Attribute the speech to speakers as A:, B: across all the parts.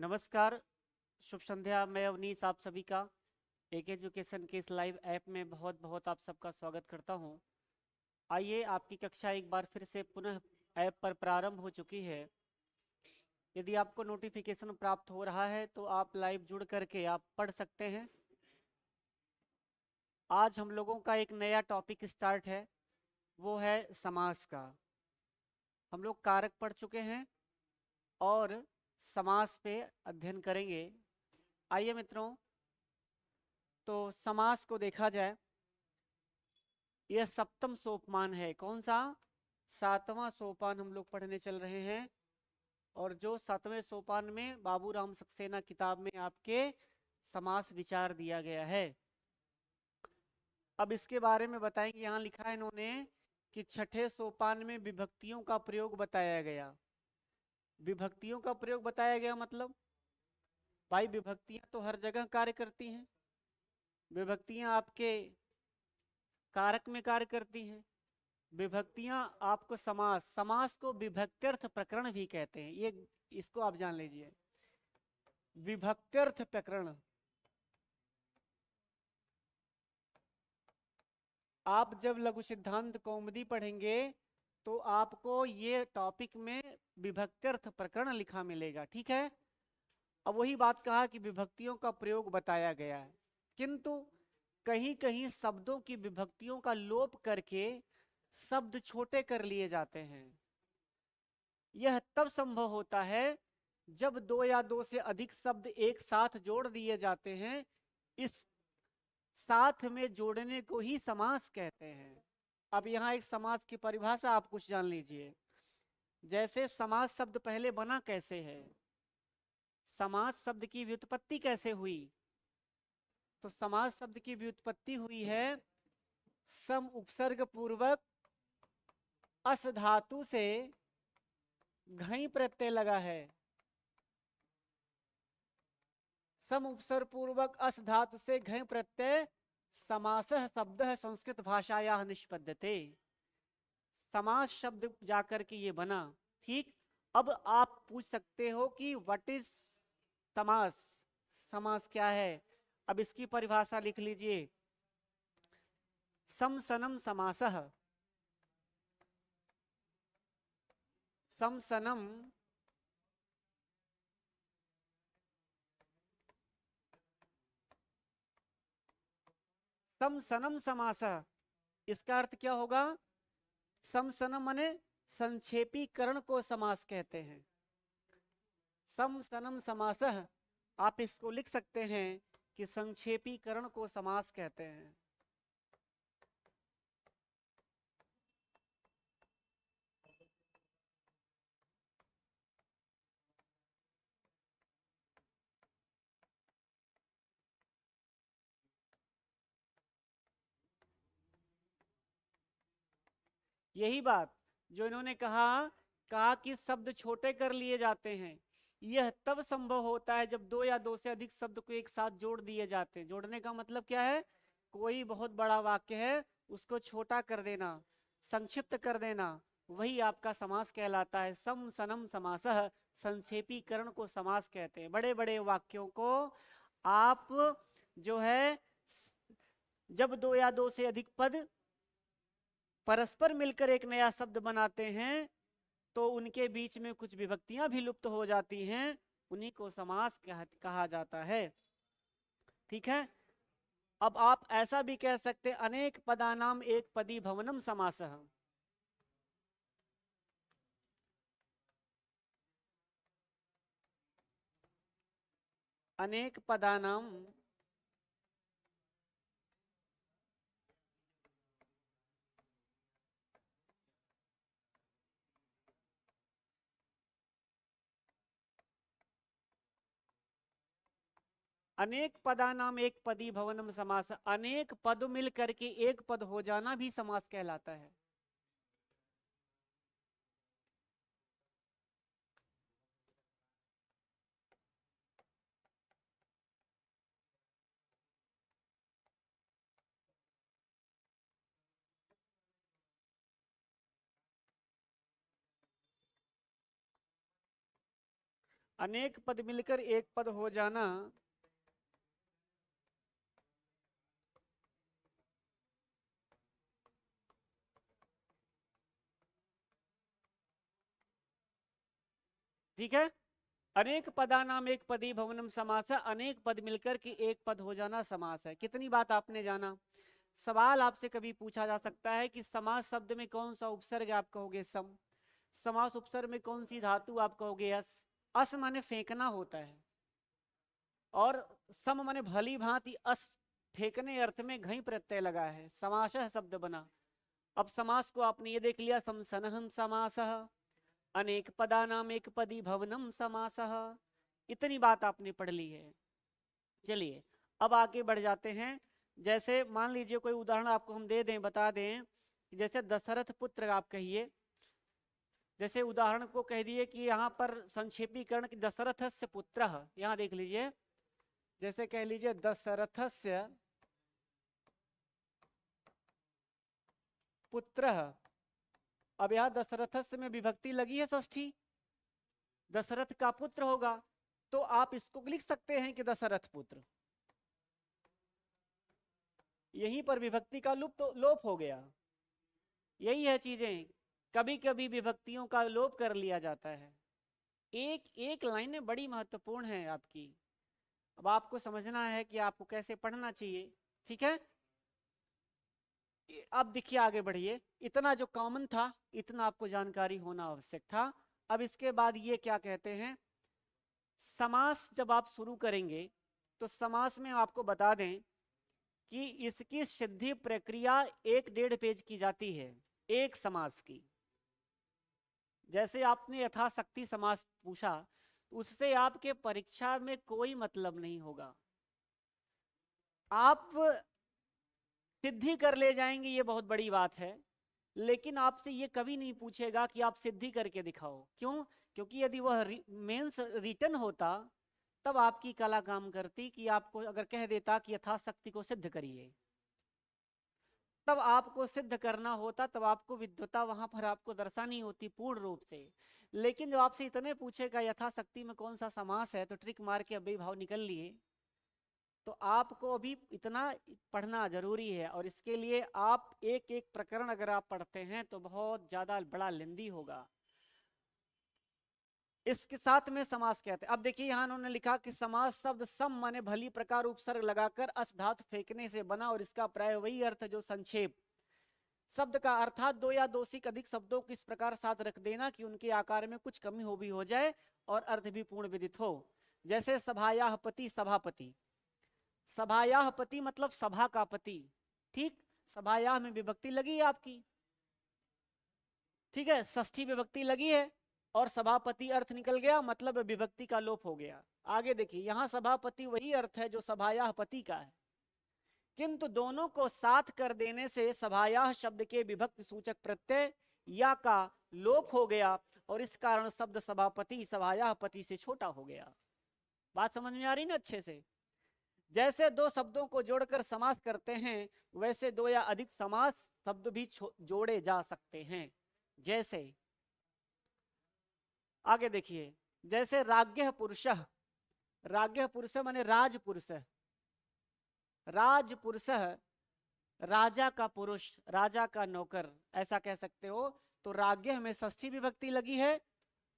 A: नमस्कार, शुभ संध्या। मैं अवनीश आप सभी का एक एजुकेशन के इस लाइव ऐप में बहुत बहुत आप सबका स्वागत करता हूं। आइए, आपकी कक्षा एक बार फिर से पुनः ऐप पर प्रारंभ हो चुकी है। यदि आपको नोटिफिकेशन प्राप्त हो रहा है तो आप लाइव जुड़ करके आप पढ़ सकते हैं। आज हम लोगों का एक नया टॉपिक स्टार्ट है, वो है समास का। हम लोग कारक पढ़ चुके हैं और समास पे अध्ययन करेंगे। आइए मित्रों, तो समास को देखा जाए, यह सप्तम सोपान है। कौन सा? सातवां सोपान हम लोग पढ़ने चल रहे हैं। और जो सातवें सोपान में बाबूराम सक्सेना किताब में आपके समास विचार दिया गया है। अब इसके बारे में बताएंगे। यहाँ लिखा है इन्होंने कि छठे सोपान में विभक्तियों का प्रयोग बताया गया। विभक्तियों का प्रयोग बताया गया मतलब भाई, विभक्तियां तो हर जगह कार्य करती हैं। विभक्तियां आपके कारक में कार्य करती हैं। विभक्तियां आपको समास समास को विभक्त्यर्थ प्रकरण भी कहते हैं। ये इसको आप जान लीजिए, विभक्त्यर्थ प्रकरण। आप जब लघु सिद्धांत कौमुदी पढ़ेंगे तो आपको ये टॉपिक में विभक्त्यर्थ प्रकरण लिखा मिलेगा। ठीक है। अब वही बात कहा कि विभक्तियों का प्रयोग बताया गया है, किंतु कहीं कहीं शब्दों की विभक्तियों का लोप करके शब्द छोटे कर लिए जाते हैं। यह तब संभव होता है जब दो या दो से अधिक शब्द एक साथ जोड़ दिए जाते हैं। इस साथ में जोड़ने को ही समास कहते हैं। अब यहाँ एक समास की परिभाषा आप कुछ जान लीजिए। जैसे समास शब्द पहले बना कैसे है, समास शब्द की व्युत्पत्ति कैसे हुई? तो समास शब्द की व्युत्पत्ति हुई है सम उपसर्ग पूर्वक अस धातु से घई प्रत्यय लगा है। सम उपसर्ग पूर्वक अस धातु से घय प्रत्यय समासः शब्दः संस्कृत भाषायाः निष्पद्यते। समास शब्द जाकर के ये बना। ठीक। अब आप पूछ सकते हो कि व्हाट इज समास? समास क्या है? अब इसकी परिभाषा लिख लीजिए। समसनम समासः। समसनम समसनम समासः, इसका अर्थ क्या होगा? समसनम माने संक्षेपीकरण को समास कहते हैं। समसनम समासः, आप इसको लिख सकते हैं कि संक्षेपीकरण को समास कहते हैं। यही बात जो इन्होंने कहा कहा कि शब्द छोटे कर लिए जाते हैं। यह तब संभव होता है जब दो या दो से अधिक शब्द को एक साथ जोड़ दिए जाते हैं। जोड़ने का मतलब क्या है? कोई बहुत बड़ा वाक्य है, उसको छोटा कर देना, संक्षिप्त कर देना, वही आपका समास कहलाता है। सम सनम समासः, संक्षेपीकरण को समास कहते हैं। बड़े बड़े वाक्यों को आप जो है, जब दो या दो से अधिक पद परस्पर मिलकर एक नया शब्द बनाते हैं तो उनके बीच में कुछ विभक्तियां भी लुप्त हो जाती हैं। उन्हीं को समास कहा जाता है। ठीक है। अब आप ऐसा भी कह सकते, अनेक पदानाम एक पदी भवनम समासः। अनेक पदानाम अनेक पदानाम एक पदी भवनम समास। अनेक पद मिल करके एक पद हो जाना भी समास कहलाता है। अनेक पद मिलकर एक पद हो जाना, ठीक है। अनेक पदानाम एक पदी भवनम समास है, अनेक पद मिलकर के एक पद हो जाना समास है। कितनी बात आपने जाना। सवाल आपसे कभी पूछा जा सकता है कि समास शब्द में कौन सा उपसर्ग आप कहोगे सम, समास उपसर्ग में कौन सी धातु आप कहोगे अस। अस माने फेंकना होता है और सम माने भली भांति अस फेंकने अर्थ में घई प्रत्यय लगा है, समासः शब्द बना। अब समास को आपने ये देख लिया, समसनहम समासः, अनेक पदानाम एक पदी भवनम समासः, इतनी बात आपने पढ़ ली है। चलिए अब आगे बढ़ जाते हैं। जैसे मान लीजिए कोई उदाहरण आपको हम दे दें, बता दें, जैसे दशरथ पुत्र आप कहिए, जैसे उदाहरण को कह दिए कि यहाँ पर संक्षेपीकरण की दशरथस्य पुत्रः, यहाँ देख लीजिए, जैसे कह लीजिए दशरथस्य पुत्रः। अब यहाँ दशरथस्य में विभक्ति लगी है षष्ठी, दशरथ का पुत्र होगा, तो आप इसको लिख सकते हैं कि दशरथ पुत्र। यहीं पर विभक्ति का लोप हो गया। यही है चीजें, कभी कभी विभक्तियों का लोप कर लिया जाता है। एक एक लाइनें बड़ी महत्वपूर्ण है आपकी, अब आपको समझना है कि आपको कैसे पढ़ना चाहिए, ठीक है। अब देखिए आगे बढ़िए, इतना जो कॉमन था इतना आपको जानकारी होना आवश्यक था। अब इसके बाद ये क्या कहते हैं, समास जब आप शुरू करेंगे तो समास में आपको बता दें कि इसकी सिद्धि प्रक्रिया 1-1.5 पेज की जाती है एक समास की। जैसे आपने यथाशक्ति समास पूछा, उससे आपके परीक्षा में कोई मतलब नहीं होगा। आप सिद्धि कर ले जाएंगे ये बहुत बड़ी बात है, लेकिन आपसे ये कभी नहीं पूछेगा कि आप सिद्धि करके दिखाओ। क्यों? क्योंकि यदि वह मेंस रिटन होता तब आपकी कला काम करती कि आपको अगर कह देता कि यथाशक्ति को सिद्ध करिए, तब आपको सिद्ध करना होता, तब आपको विद्वता वहां पर आपको दर्शानी होती पूर्ण रूप से। लेकिन जब आपसे इतने पूछेगा यथाशक्ति में कौन सा समास है, तो ट्रिक मार के अभी भाव निकल लिए, तो आपको अभी इतना पढ़ना जरूरी है। और इसके लिए आप एक एक प्रकरण अगर आप पढ़ते हैं तो बहुत ज्यादा बड़ा लेंदी होगा। इसके साथ में समास कहते हैं। अब देखिए यहां उन्होंने लिखा कि समास शब्द सम माने भली प्रकार उपसर्ग लगाकर अस धातु फेंकने से बना, और इसका प्राय वही अर्थ जो संक्षेप शब्द का, अर्थात दो या दो से अधिक शब्दों को इस प्रकार साथ रख देना कि उनके आकार में कुछ कमी हो भी हो जाए और अर्थ भी पूर्ण विदित हो। जैसे सभायाह पति सभापति, सभायाह पति मतलब सभा का पति, ठीक। सभायाह में विभक्ति लगी है आपकी, ठीक है, षष्ठी विभक्ति लगी है और सभापति अर्थ निकल गया, मतलब विभक्ति का लोप हो गया। आगे देखिए, यहां सभापति वही अर्थ है जो सभायाह पति का है, किंतु दोनों को साथ कर देने से सभायाह शब्द के विभक्ति सूचक प्रत्यय या का लोप हो गया और इस कारण शब्द सभापति सभायाह पति से छोटा हो गया। बात समझ में आ रही ना अच्छे से। जैसे दो शब्दों को जोड़कर समास करते हैं, वैसे दो या अधिक समास शब्द भी जोड़े जा सकते हैं। जैसे आगे देखिए, जैसे राज्ञः पुरुषः, राज्ञः पुरुष माने राजपुरुष, राजपुरुषः राजा का पुरुष, राजा का नौकर, ऐसा कह सकते हो। तो राज्ञः में षष्ठी विभक्ति लगी है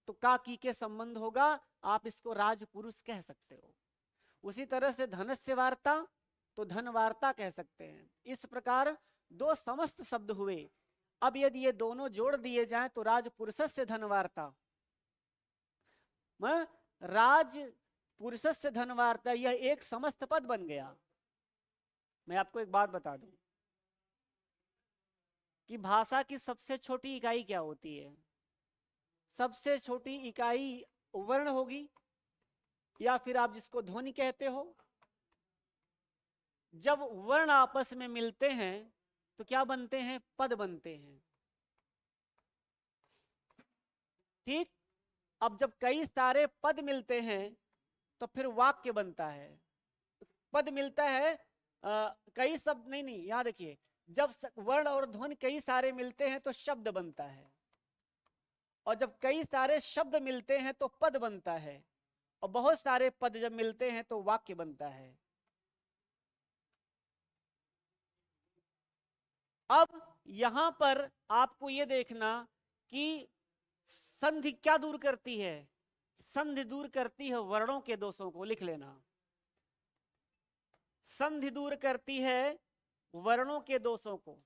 A: तो का की के संबंध होगा, आप इसको राजपुरुष कह सकते हो। उसी तरह से धनस्य वार्ता तो धन वार्ता कह सकते हैं। इस प्रकार दो समस्त शब्द हुए। अब यदि ये दोनों जोड़ दिए जाएं तो राजपुरुषस्य धन वार्ता, राजपुरुषस्य धन वार्ता, यह एक समस्त पद बन गया। मैं आपको एक बात बता दूं कि भाषा की सबसे छोटी इकाई क्या होती है? सबसे छोटी इकाई वर्ण होगी, या फिर आप जिसको ध्वनि कहते हो। जब वर्ण आपस में मिलते हैं तो क्या बनते हैं? पद बनते हैं, ठीक। अब जब कई सारे पद मिलते हैं तो फिर वाक्य बनता है। पद मिलता है कई शब्द, नहीं नहीं, यहां देखिए, जब वर्ण और ध्वनि कई सारे मिलते हैं तो शब्द बनता है, और जब कई सारे शब्द मिलते हैं तो पद बनता है। और बहुत सारे पद जब मिलते हैं तो वाक्य बनता है। अब यहां पर आपको यह देखना कि संधि क्या दूर करती है, संधि दूर करती है वर्णों के दोषों को, लिख लेना। संधि दूर करती है वर्णों के दोषों को।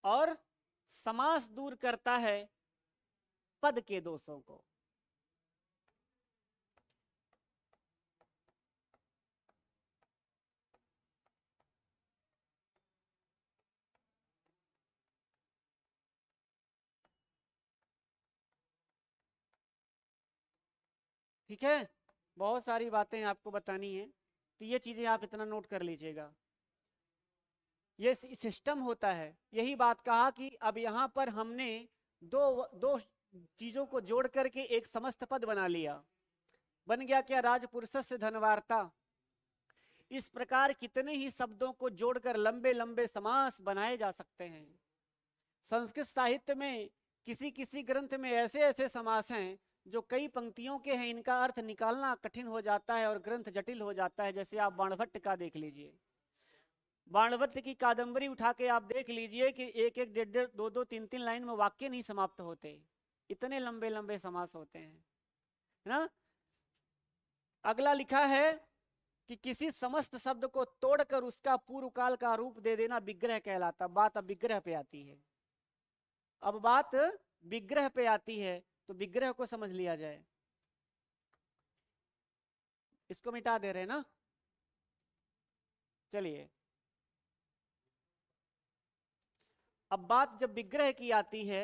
A: और समास दूर करता है पद के दोषों को। ठीक है, बहुत सारी बातें आपको बतानी है, तो ये चीजें आप इतना नोट कर लीजिएगा। ये सिस्टम होता है। यही बात कहा कि अब यहां पर हमने दो दो चीजों को जोड़ करके एक समस्त पद बना लिया। बन गया क्या, राजपुरुषस्य धनवार्ता। इस प्रकार कितने ही शब्दों को जोड़कर लंबे लंबे समास बनाए जा सकते हैं। संस्कृत साहित्य में किसी किसी ग्रंथ में ऐसे ऐसे समास हैं जो कई पंक्तियों के हैं, इनका अर्थ निकालना कठिन हो जाता है और ग्रंथ जटिल हो जाता है। जैसे आप बाणभट्ट का देख लीजिए, बाणभट्ट की कादंबरी उठा के आप देख लीजिए कि एक एक डेढ़ डेढ़ दो दो तीन तीन लाइन में वाक्य नहीं समाप्त होते, इतने लंबे लंबे समास होते हैं, है ना। अगला लिखा है कि किसी समस्त शब्द को तोड़कर उसका पूर्व काल का रूप दे देना विग्रह कहलाता। बात अब विग्रह पे आती है। अब बात विग्रह पे आती है, तो विग्रह को समझ लिया जाए। इसको मिटा दे रहे हैं ना, चलिए। अब बात जब विग्रह की आती है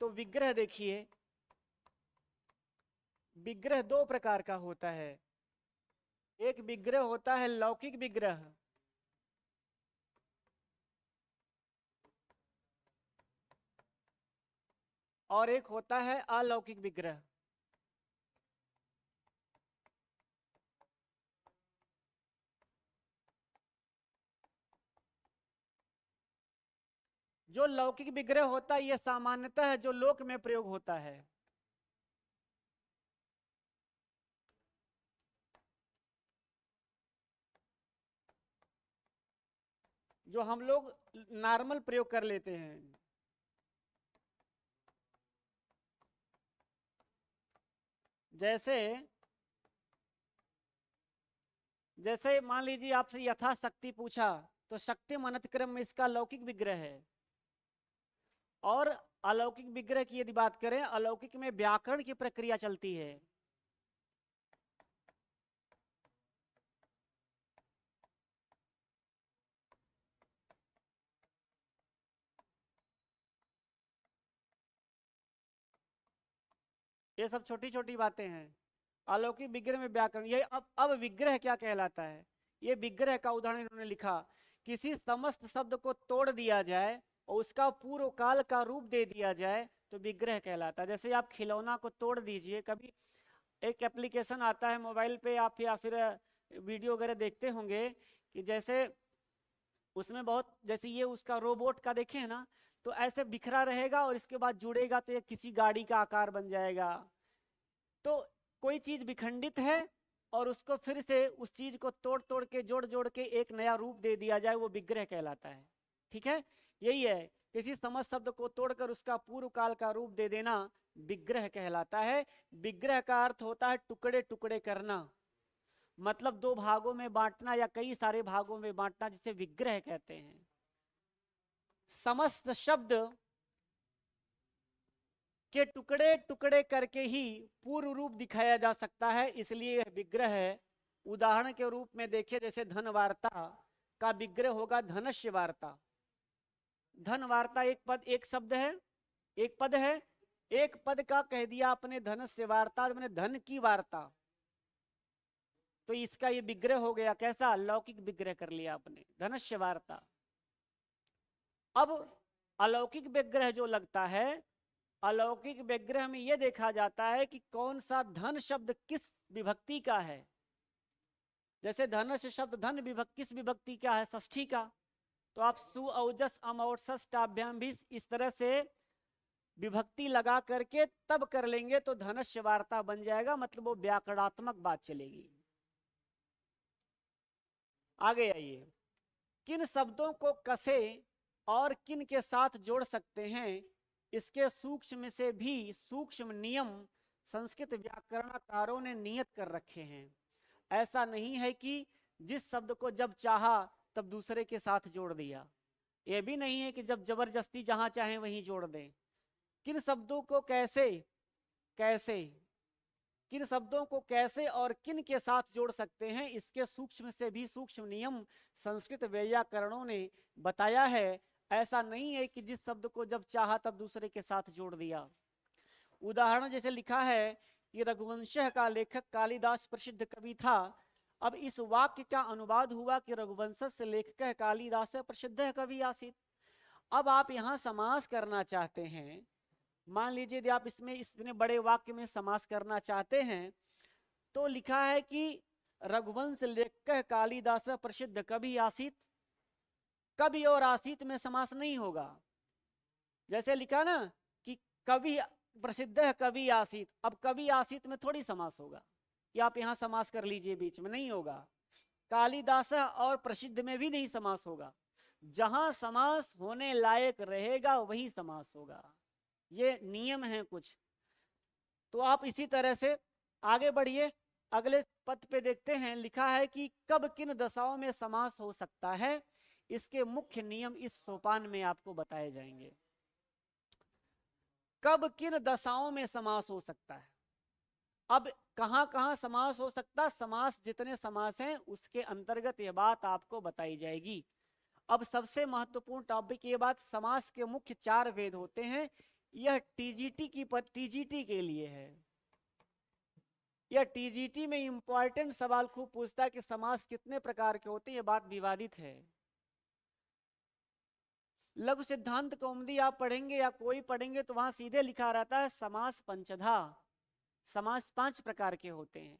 A: तो विग्रह देखिए, विग्रह दो प्रकार का होता है। एक विग्रह होता है लौकिक विग्रह, और एक होता है अलौकिक विग्रह। जो लौकिक विग्रह होता है यह सामान्यतः जो लोक में प्रयोग होता है। जो हम लोग नॉर्मल प्रयोग कर लेते हैं। जैसे जैसे मान लीजिए आपसे यथाशक्ति पूछा, तो शक्ति मनत क्रम में इसका लौकिक विग्रह है। और अलौकिक विग्रह की यदि बात करें, अलौकिक में व्याकरण की प्रक्रिया चलती है। ये सब छोटी छोटी बातें हैं। अलौकिक विग्रह में व्याकरण, ये अब विग्रह क्या कहलाता है, ये विग्रह का उदाहरण इन्होंने लिखा। किसी समस्त शब्द को तोड़ दिया जाए और उसका पूर्व काल का रूप दे दिया जाए तो विग्रह कहलाता है। जैसे आप खिलौना को तोड़ दीजिए, कभी एक एप्लीकेशन आता है मोबाइल पे, आप या फिर वीडियो वगैरह देखते होंगे कि जैसे उसमें बहुत, जैसे ये उसका रोबोट का देखे है ना, तो ऐसे बिखरा रहेगा और इसके बाद जुड़ेगा तो ये किसी गाड़ी का आकार बन जाएगा। तो कोई चीज विखंडित है और उसको फिर से उस चीज को तोड़ तोड़ के जोड़ जोड़ के एक नया रूप दे दिया जाए, वो विग्रह कहलाता है। ठीक है, यही है, किसी समस्त शब्द को तोड़कर उसका पूर्व काल का रूप दे देना विग्रह कहलाता है। विग्रह का अर्थ होता है टुकड़े टुकड़े करना, मतलब दो भागों में बांटना या कई सारे भागों में बांटना, जिसे विग्रह कहते हैं। समस्त शब्द के टुकड़े टुकड़े करके ही पूर्व रूप दिखाया जा सकता है, इसलिए यह विग्रह है। उदाहरण के रूप में देखिए, जैसे धन वार्ता का विग्रह होगा धनस्य वार्ता। धन वार्ता एक पद, एक शब्द है, एक पद है, एक पद का कह दिया आपने धनस्य वार्ता, मैंने धन की वार्ता, तो इसका ये विग्रह हो गया। कैसा, लौकिक विग्रह कर लिया आपने, धनस्य वार्ता। अब अलौकिक विग्रह जो लगता है, अलौकिक विग्रह में यह देखा जाता है कि कौन सा धन शब्द किस विभक्ति का है। जैसे धनुष शब्द धन विभक्ति, किस विभक्ति क्या है? षष्ठी का। तो आप सु औजस अम और षष्ठाभ्याम भी इस तरह से विभक्ति लगा करके तब कर लेंगे तो धनुष्य वार्ता बन जाएगा, मतलब वो व्याकरणात्मक बात चलेगी। आगे आइए, किन शब्दों को कसे और किन के साथ जोड़ सकते हैं, इसके सूक्ष्म से भी सूक्ष्म नियम संस्कृत व्याकरणकारों ने नियत कर रखे हैं। ऐसा नहीं है कि जिस शब्द को जब चाहा तब दूसरे के साथ जोड़ दिया, यह भी नहीं है कि जब जबरदस्ती जहां चाहे वहीं जोड़ दें। किन शब्दों को कैसे कैसे किन शब्दों को कैसे और किन के साथ जोड़ सकते हैं, इसके सूक्ष्म से भी सूक्ष्म नियम संस्कृत व्याकरणों ने बताया है। ऐसा नहीं है कि जिस शब्द को जब चाहा तब दूसरे के साथ जोड़ दिया। उदाहरण जैसे लिखा है कि रघुवंश का लेखक कालिदास प्रसिद्ध कवि था। अब इस वाक्य का अनुवाद हुआ कि रघुवंश से लेखक कालिदास प्रसिद्ध कवि आसित। अब आप यहाँ समास करना चाहते हैं, मान लीजिए यदि आप इसमें इतने बड़े वाक्य में समास करना चाहते हैं तो लिखा है कि रघुवंश लेखक कालिदास प्रसिद्ध कवि आसित। कवि और आसित में समास नहीं होगा। जैसे लिखा ना कि कवि प्रसिद्ध है कवि आसित, अब कवि आसित में थोड़ी समास होगा कि आप यहां समास कर लीजिए, बीच में नहीं होगा। कालिदास और प्रसिद्ध में भी नहीं समास होगा। जहां समास होने लायक रहेगा वही समास होगा, ये नियम है कुछ। तो आप इसी तरह से आगे बढ़िए, अगले पद पे देखते हैं। लिखा है कि कब किन दशाओं में समास हो सकता है, इसके मुख्य नियम इस सोपान में आपको बताए जाएंगे। कब किन दशाओं में समास हो सकता है। अब कहां कहां समास हो सकता है, समास जितने समास हैं उसके अंतर्गत यह बात आपको बताई जाएगी। अब सबसे महत्वपूर्ण टॉपिक ये बात, समास के मुख्य 4 भेद होते हैं। यह टीजीटी के लिए है। यह टीजीटी में इंपॉर्टेंट सवाल खूब पूछता है कि समास कितने प्रकार के होते हैं, यह बात विवादित है। लघु सिद्धांत कौमुदी आप पढ़ेंगे या कोई पढ़ेंगे तो वहां सीधे लिखा रहता है समास पंचधा, समास 5 प्रकार के होते हैं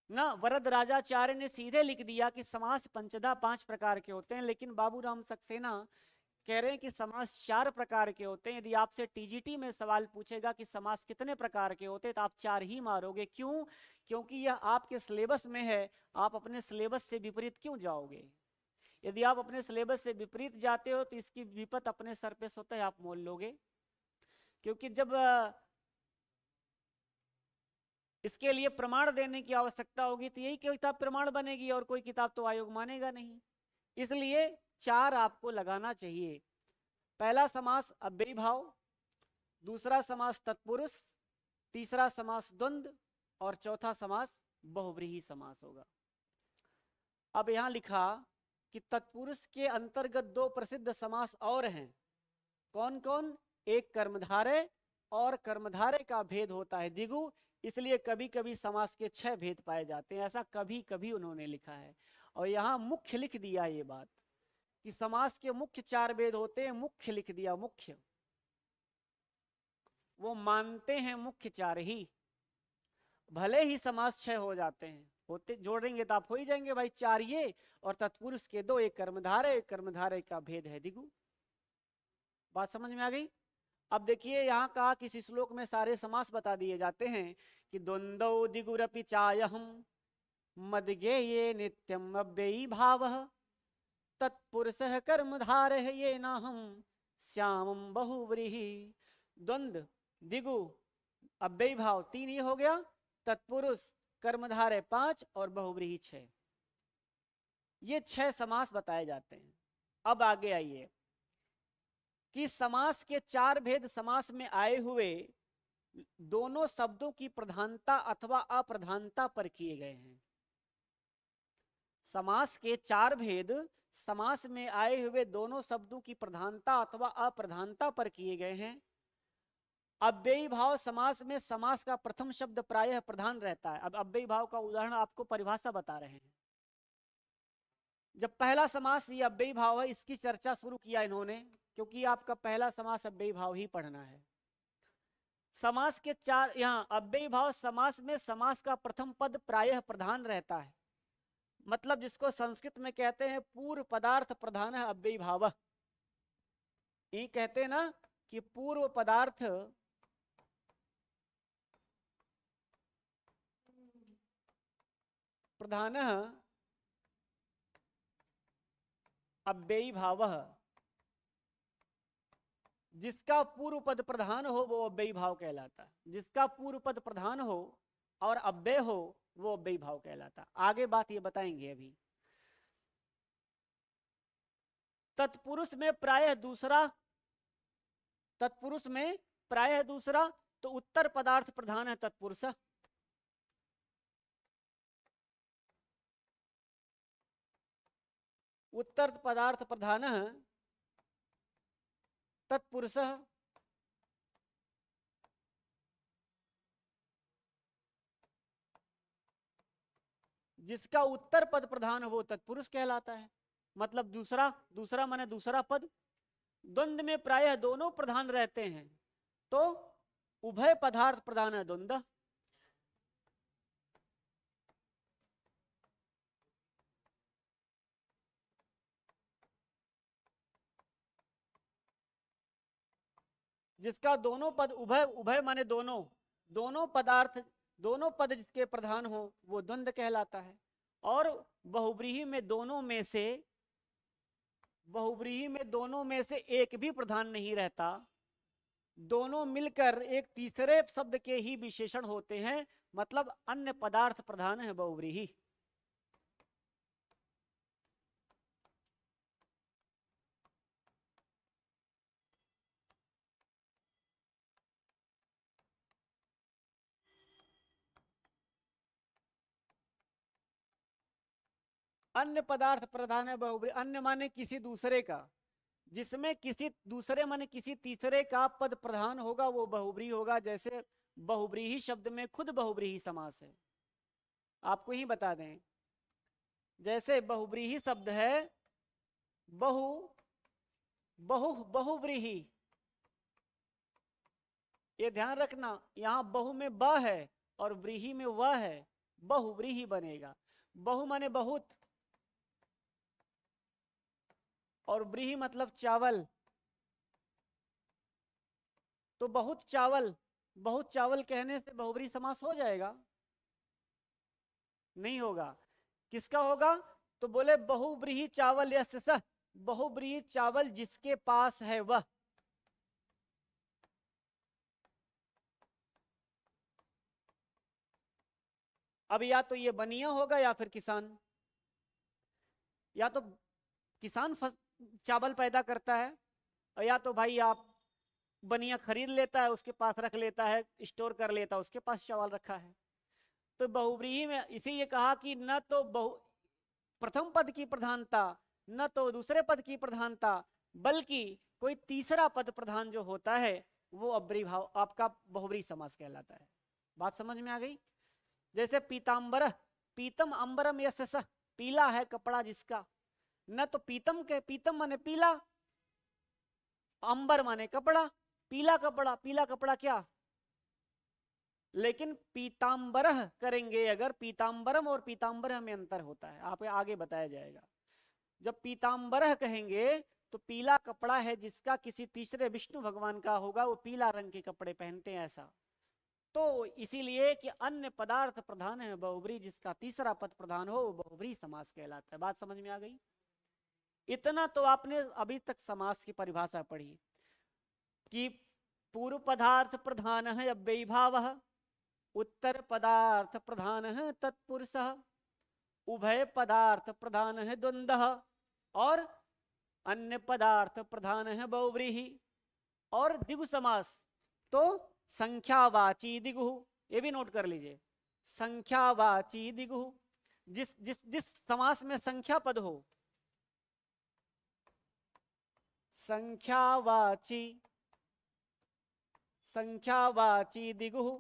A: ना। वरद राजाचार्य ने सीधे लिख दिया कि समास पंचधा 5 प्रकार के होते हैं, लेकिन बाबूराम सक्सेना कह रहे हैं कि समास 4 प्रकार के होते हैं। यदि आपसे टीजीटी में सवाल पूछेगा कि समास कितने प्रकार के होते हैं तो आप 4 ही मारोगे। क्यों? क्योंकि यह आपके सिलेबस में है। आप अपने सिलेबस से विपरीत क्यों जाओगे? यदि आप अपने सिलेबस से विपरीत जाते हो तो इसकी विपत अपने सर पे स्वतः आप मोल लोगे। क्योंकि जब इसके लिए प्रमाण देने की आवश्यकता होगी तो यही किताब प्रमाण बनेगी और कोई किताब तो आयोग मानेगा नहीं। इसलिए 4 आपको लगाना चाहिए। पहला समास अव्ययी भाव, दूसरा समास तत्पुरुष, तीसरा समास द्वंद्व और चौथा समास बहुव्रीहि समास होगा। अब यहां लिखा कि तत्पुरुष के अंतर्गत 2 प्रसिद्ध समास और हैं। कौन कौन? एक कर्मधारय, और कर्मधारय का भेद होता है द्विगु, इसलिए कभी कभी समास के 6 भेद पाए जाते हैं। ऐसा कभी कभी उन्होंने लिखा है। और यहां मुख्य लिख दिया ये बात कि समास के मुख्य 4 भेद होते हैं। मुख्य लिख दिया, मुख्य। वो मानते हैं मुख्य 4 ही, भले ही समास 6 हो जाते हैं। होते जोड़ेंगे तो आप हो ही जाएंगे भाई 4 ये और तत्पुरुष के 2, एक कर्मधारय, एक कर्मधारय का भेद है द्विगु। बात समझ में आ गई? अब देखिए यहाँ कहा कि इस श्लोक में सारे समास बता दिए जाते हैं कि द्वंद्वौ द्विगुरपि चायहम् मद्गेये नित्यम अव्ययी भावः तत्पुरुषः कर्मधारः येनाहम् श्यामं बहुव्रीहि। द्वंद्व, द्विगु, अव्ययी भाव 3 ये हो गया, तत्पुरुष, कर्मधारय 5 और बहुव्रीहि 6। ये 6 समास बताए जाते हैं। अब आगे आइए कि समास के 4 भेद समास में आए हुए दोनों शब्दों की प्रधानता अथवा अप्रधानता पर किए गए हैं। समास के 4 भेद समास में आए हुए दोनों शब्दों की प्रधानता अथवा अप्रधानता पर किए गए हैं। अव्ययी भाव समास में समास का प्रथम शब्द प्रायः प्रधान रहता है। अब अव्ययी भाव का उदाहरण आपको परिभाषा बता रहे हैं। जब पहला समास ये अव्ययी भाव है, इसकी चर्चा शुरू किया इन्होंने, क्योंकि आपका पहला समास अव्ययी भाव ही पढ़ना है। समास के 4 यहाँ अव्ययी भाव समास में समास का प्रथम पद प्रायः प्रधान रहता है। मतलब जिसको संस्कृत में कहते हैं पूर्व पदार्थ प्रधान अव्ययी भाव। ये कहते हैं ना कि पूर्व पदार्थ प्रधान अव्ययी भाव। जिसका पूर्व पद प्रधान हो वो अव्ययी भाव कहलाता है। जिसका पूर्व पद प्रधान हो और अव्यय हो वो अव्ययी भाव कहलाता है। आगे बात ये बताएंगे अभी। तत्पुरुष में प्रायः दूसरा, तत्पुरुष में प्रायः दूसरा, तो उत्तर पदार्थ प्रधान है तत्पुरुष। उत्तर पदार्थ प्रधान तत्पुरुष। जिसका उत्तर पद प्रधान हो वो तत्पुरुष कहलाता है। मतलब दूसरा, दूसरा माने दूसरा पद। द्वंद्व में प्रायः दोनों प्रधान रहते हैं, तो उभय पदार्थ प्रधान है द्वंद्व। जिसका दोनों पद, उभय, उभय माने दोनों, दोनों पदार्थ, दोनों पद जिसके प्रधान हो वो द्वंद्व कहलाता है। और बहुव्रीहि में दोनों में से, बहुव्रीहि में दोनों में से एक भी प्रधान नहीं रहता, दोनों मिलकर एक तीसरे शब्द के ही विशेषण होते हैं। मतलब अन्य पदार्थ प्रधान है बहुव्रीहि। अन्य पदार्थ प्रधान है बहुव्रीहि। अन्य माने किसी दूसरे का, जिसमें किसी दूसरे माने किसी तीसरे का पद प्रधान होगा वो बहुव्रीहि होगा। जैसे बहुव्रीहि शब्द में खुद बहुव्रीहि समास है। आपको ही बता दें, जैसे बहुव्रीहि शब्द है बहु, बहु, बहुव्रीहि। ये ध्यान रखना, यहां बहु में ब है और व्रीहि में व है, बहुव्रीहि बनेगा। बहु माने बहुत और व्रीहि मतलब चावल। तो बहुत चावल, बहुत चावल कहने से बहुव्रीहि समास हो जाएगा? नहीं होगा। किसका होगा? तो बोले बहुव्रीहि चावल यस्य सः, बहुव्रीहि चावल जिसके पास है वह। अब या तो ये बनिया होगा या फिर किसान। या तो किसान चावल पैदा करता है, और या तो भाई आप बनिया खरीद लेता है, उसके पास रख लेता है, स्टोर कर लेता है, उसके पास चावल रखा है। तो बहुव्रीहि में इसे ये कहा कि न तो प्रथम पद की प्रधानता, न तो दूसरे पद की प्रधानता, बल्कि कोई तीसरा पद प्रधान जो होता है वो अव्रीहि भाव आपका बहुव्रीहि समास कहलाता है। बात समझ में आ गई? जैसे पीतांबर, पीतम अंबरम यस्य सः, पीला है कपड़ा जिसका। न तो पीतम के, पीतम माने पीला, अंबर माने कपड़ा, पीला कपड़ा, पीला कपड़ा क्या। लेकिन पीतांबर करेंगे अगर, पीतांबरम और पीतांबर में अंतर होता है, आप आगे बताया जाएगा। जब पीतांबर कहेंगे तो पीला कपड़ा है जिसका किसी तीसरे विष्णु भगवान का होगा, वो पीला रंग के कपड़े पहनते हैं ऐसा। तो इसीलिए कि अन्य पदार्थ प्रधान है बहुव्रीहि, जिसका तीसरा पद प्रधान हो वो बहुव्रीहि समास कहलाता है। बात समझ में आ गई? इतना तो आपने अभी तक समास की परिभाषा पढ़ी कि पूर्व पदार्थ प्रधान है अव्ययी भाव, उत्तर पदार्थ प्रधान है तत्पुरुष, उभय पदार्थ प्रधान है द्वंद्व, और अन्य पदार्थ प्रधान है बहुव्रीहि। और दिगु समास तो संख्यावाची दिगु, ये भी नोट कर लीजिए, संख्यावाची दिगु। जिस जिस जिस समास में संख्या पद हो, संख्यावाची, संख्यावाची दिगु,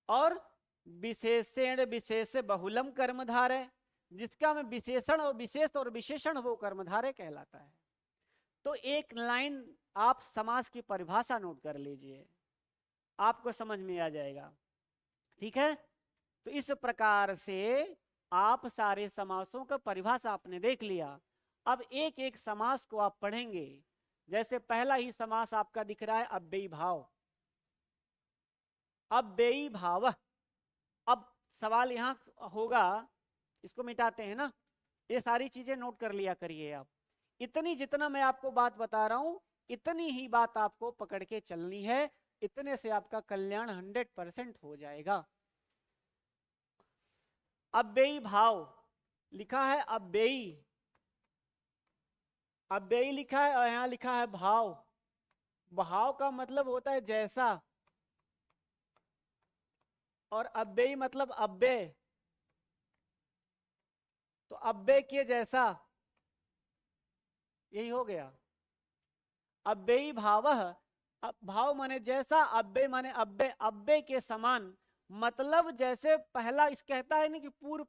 A: और विशेषण विशेष बहुलम कर्मधारय, जिसका में विशेषण और विशेष और विशेषण वो कर्मधारय कहलाता है। तो एक लाइन आप समास की परिभाषा नोट कर लीजिए, आपको समझ में आ जाएगा। ठीक है? तो इस प्रकार से आप सारे समासों का परिभाषा आपने देख लिया। अब एक एक समास को आप पढ़ेंगे। जैसे पहला ही समास आपका दिख रहा है अव्ययी भाव। अव्ययी भाव, अब सवाल यहां होगा, इसको मिटाते हैं ना, ये सारी चीजें नोट कर लिया करिए आप। इतनी जितना मैं आपको बात बता रहा हूं इतनी ही बात आपको पकड़ के चलनी है, इतने से आपका कल्याण 100% हो जाएगा। अव्ययी भाव लिखा है, अव्ययी, अव्ययी लिखा है और यहां लिखा है भाव। भाव का मतलब होता है जैसा, और अव्ययी मतलब अव्यय, तो अव्यय के जैसा, यही हो गया अव्ययी भाव। भाव माने जैसा, अव्यय माने अव्यय, अव्यय के समान। मतलब जैसे पहला इस कहता है ना कि पूर्व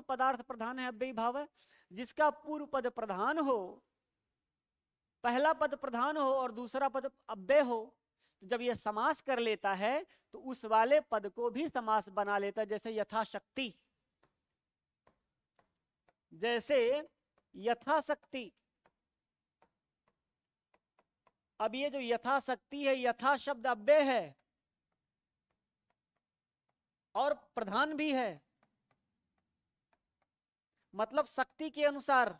A: पदार्थ प्रधान है अव्ययी भाव है, जिसका पूर्व पद प्रधान हो, पहला पद प्रधान हो और दूसरा पद अव्यय हो, तो जब ये समास कर लेता है तो उस वाले पद को भी समास बना लेता है। जैसे यथाशक्ति, जैसे यथाशक्ति। अब ये जो यथाशक्ति है, यथा शब्द अव्यय है और प्रधान भी है, मतलब शक्ति के अनुसार।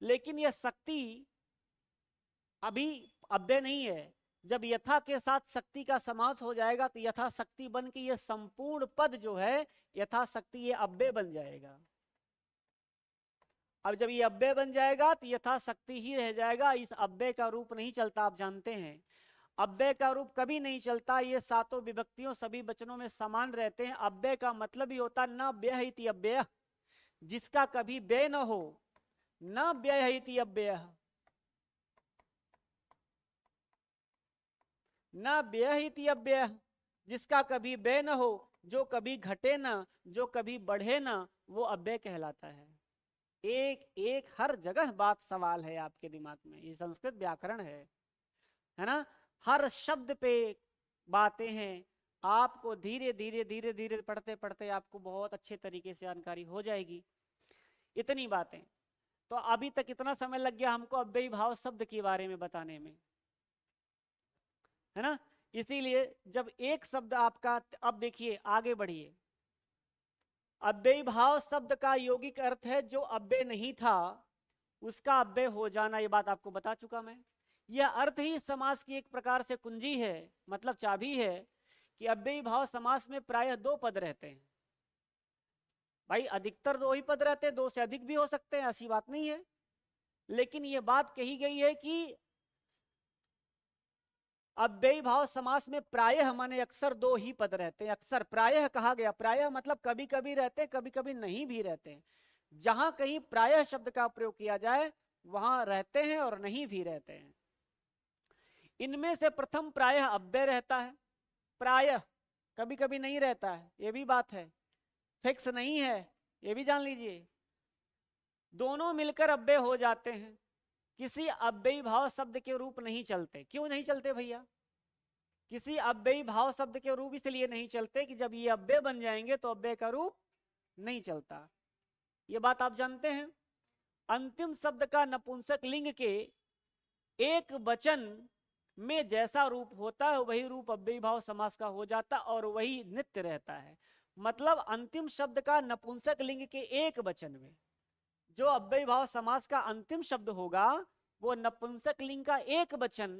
A: लेकिन यह शक्ति अभी अव्यय नहीं है। जब यथा के साथ शक्ति का समास हो जाएगा तो यथा शक्ति बन के ये संपूर्ण पद जो है यथा शक्ति ये अव्यय बन जाएगा। अब जब ये अव्यय बन जाएगा तो यथा शक्ति ही रह जाएगा, इस अव्यय का रूप नहीं चलता। आप जानते हैं अव्यय का रूप कभी नहीं चलता, ये सातों विभक्तियों सभी वचनों में समान रहते हैं। अव्यय का मतलब ही होता न व्यय इति अव्यय, जिसका कभी व्यय न हो, न व्यय इति अव्यय, न व्यय इति अव्यय, जिसका कभी व्यय न हो, जो कभी घटे ना, जो कभी बढ़े ना, वो अव्यय कहलाता है। एक एक हर जगह बात सवाल है आपके दिमाग में, ये संस्कृत व्याकरण है ना। हर शब्द पे बातें हैं। आपको धीरे धीरे धीरे धीरे पढ़ते पढ़ते आपको बहुत अच्छे तरीके से जानकारी हो जाएगी। इतनी बातें तो अभी तक इतना समय लग गया हमको अव्ययी भाव शब्द के बारे में बताने में, है ना। इसीलिए जब एक शब्द आपका, अब देखिए आगे बढ़िए, अव्ययी भाव शब्द का यौगिक अर्थ है जो अव्यय नहीं था उसका अव्यय हो जाना। ये बात आपको बता चुका मैं। यह अर्थ ही समास की एक प्रकार से कुंजी है, मतलब चाबी है कि अव्ययी भाव समास में प्रायः दो पद रहते हैं। भाई अधिकतर दो ही पद रहते हैं, दो से अधिक भी हो सकते हैं, ऐसी बात नहीं है। लेकिन यह बात कही गई है कि अव्ययी भाव समास में प्रायः माने अक्सर दो ही पद रहते हैं। अक्सर, प्रायः कहा गया, प्रायः मतलब कभी कभी रहते हैं, कभी कभी नहीं भी रहते हैं। जहां कहीं प्रायः शब्द का प्रयोग किया जाए वहां रहते हैं और नहीं भी रहते हैं। इनमें से प्रथम प्रायः अव्यय रहता है, प्रायः कभी कभी नहीं रहता है, ये भी बात है, फिक्स नहीं है, ये भी जान लीजिए। दोनों मिलकर अव्यय हो जाते हैं। किसी अव्ययी भाव शब्द के रूप नहीं चलते। क्यों नहीं चलते भैया? किसी अव्ययी भाव शब्द के रूप इसलिए नहीं चलते कि जब ये अव्यय बन जाएंगे तो अव्यय का रूप नहीं चलता। ये बात आप जानते हैं। अंतिम शब्द का नपुंसक लिंग के एक वचन में जैसा रूप होता है वही रूप अव्ययी भाव समास का हो जाता और वही नित्य रहता है। मतलब अंतिम शब्द का नपुंसक लिंग के एक वचन में जो अव्ययी भाव समास का अंतिम शब्द होगा वो नपुंसक लिंग का एक वचन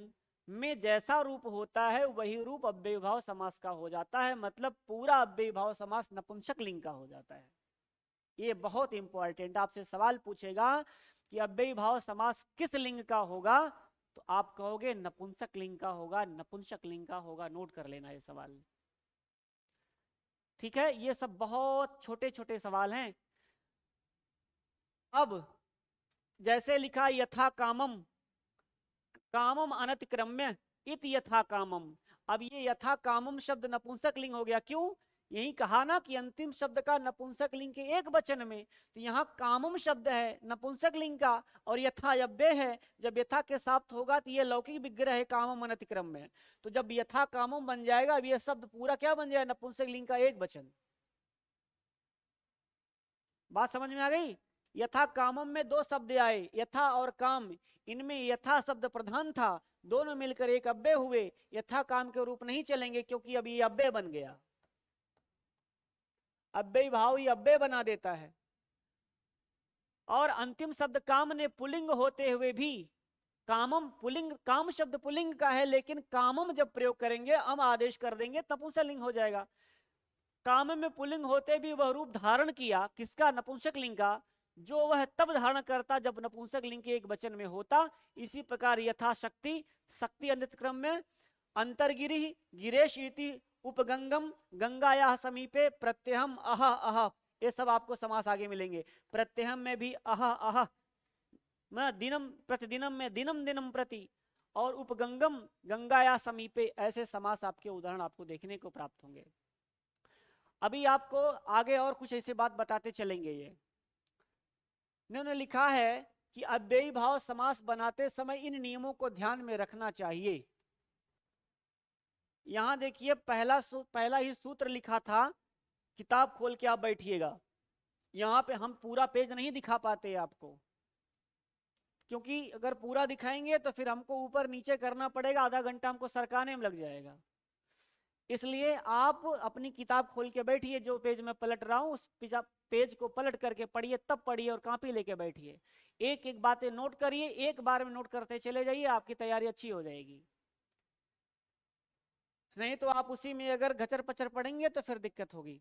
A: में जैसा रूप होता है वही रूप अव्ययी भाव समास का हो जाता है। मतलब पूरा अव्ययी भाव समास नपुंसक लिंग का हो जाता है। ये बहुत इंपॉर्टेंट, आपसे सवाल पूछेगा कि अव्ययी भाव समास किस लिंग का होगा तो आप कहोगे नपुंसक लिंग का होगा, नपुंसक लिंग का होगा। नोट कर लेना ये सवाल, ठीक है। ये सब बहुत छोटे छोटे सवाल हैं। अब जैसे लिखा यथा कामम, कामम अनतिक्रम्य इत यथा कामम। अब ये यथा कामम शब्द नपुंसक लिंग हो गया। क्यों? यही कहा ना कि अंतिम शब्द का नपुंसक लिंग के एक वचन में, तो यहाँ कामम शब्द है नपुंसक लिंग का और यथा अव्यय है। जब यथा के साथ होगा तो ये लौकिक विग्रह है कामम अनतिक्रम्य। तो जब यथा कामम बन जाएगा अब ये शब्द पूरा क्या बन जाएगा? नपुंसक लिंग का एक वचन। बात समझ में आ गई? यथा कामम में दो शब्द आए, यथा और काम। इनमें यथा शब्द प्रधान था, दोनों मिलकर एक अव्यय हुए। यथा काम के रूप नहीं चलेंगे क्योंकि अब ये अव्यय बन गया। अव्यय भाव ये अव्यय बना देता है। और अंतिम शब्द काम ने पुल्लिंग होते हुए भी, कामम पुल्लिंग, काम शब्द पुल्लिंग का है, लेकिन कामम जब प्रयोग करेंगे, अम आदेश कर देंगे, नपुंसकलिंग हो जाएगा। काम में पुल्लिंग होते भी वह रूप धारण किया, किसका? नपुंसक लिंग का, जो वह तब धारण करता जब नपुंसक लिंग के एक वचन में होता। इसी प्रकार यथाशक्ति, शक्ति अन्यत्र क्रम में, अंतर्गिरि गिरेश इति उपगंगम गंगाया समीपे प्रत्यहम अह अह, ये सब आपको समास आगे मिलेंगे। प्रत्यहम में भी अह अह, दिनम प्रतिदिनम में दिनम दिनम प्रति, और उपगंगम गंगाया समीपे, ऐसे समास आपके उदाहरण आपको देखने को प्राप्त होंगे। अभी आपको आगे और कुछ ऐसे बात बताते चलेंगे। ये इन्होंने लिखा है कि अव्ययी भाव समास बनाते समय इन नियमों को ध्यान में रखना चाहिए। यहां देखिए पहला ही सूत्र लिखा था, किताब खोल के आप बैठिएगा। यहां पे हम पूरा पेज नहीं दिखा पाते आपको, क्योंकि अगर पूरा दिखाएंगे तो फिर हमको ऊपर नीचे करना पड़ेगा, आधा घंटा हमको सरकाने में लग जाएगा। इसलिए आप अपनी किताब खोल के बैठिए, जो पेज में पलट रहा हूं उस पेज को पलट करके पढ़िए, तब पढ़िए, और कॉपी लेके बैठिए। एक एक बातें नोट करिए, एक बार में नोट करते चले जाइए, आपकी तैयारी अच्छी हो जाएगी। नहीं तो आप उसी में अगर घचर पचर पढ़ेंगे तो फिर दिक्कत होगी।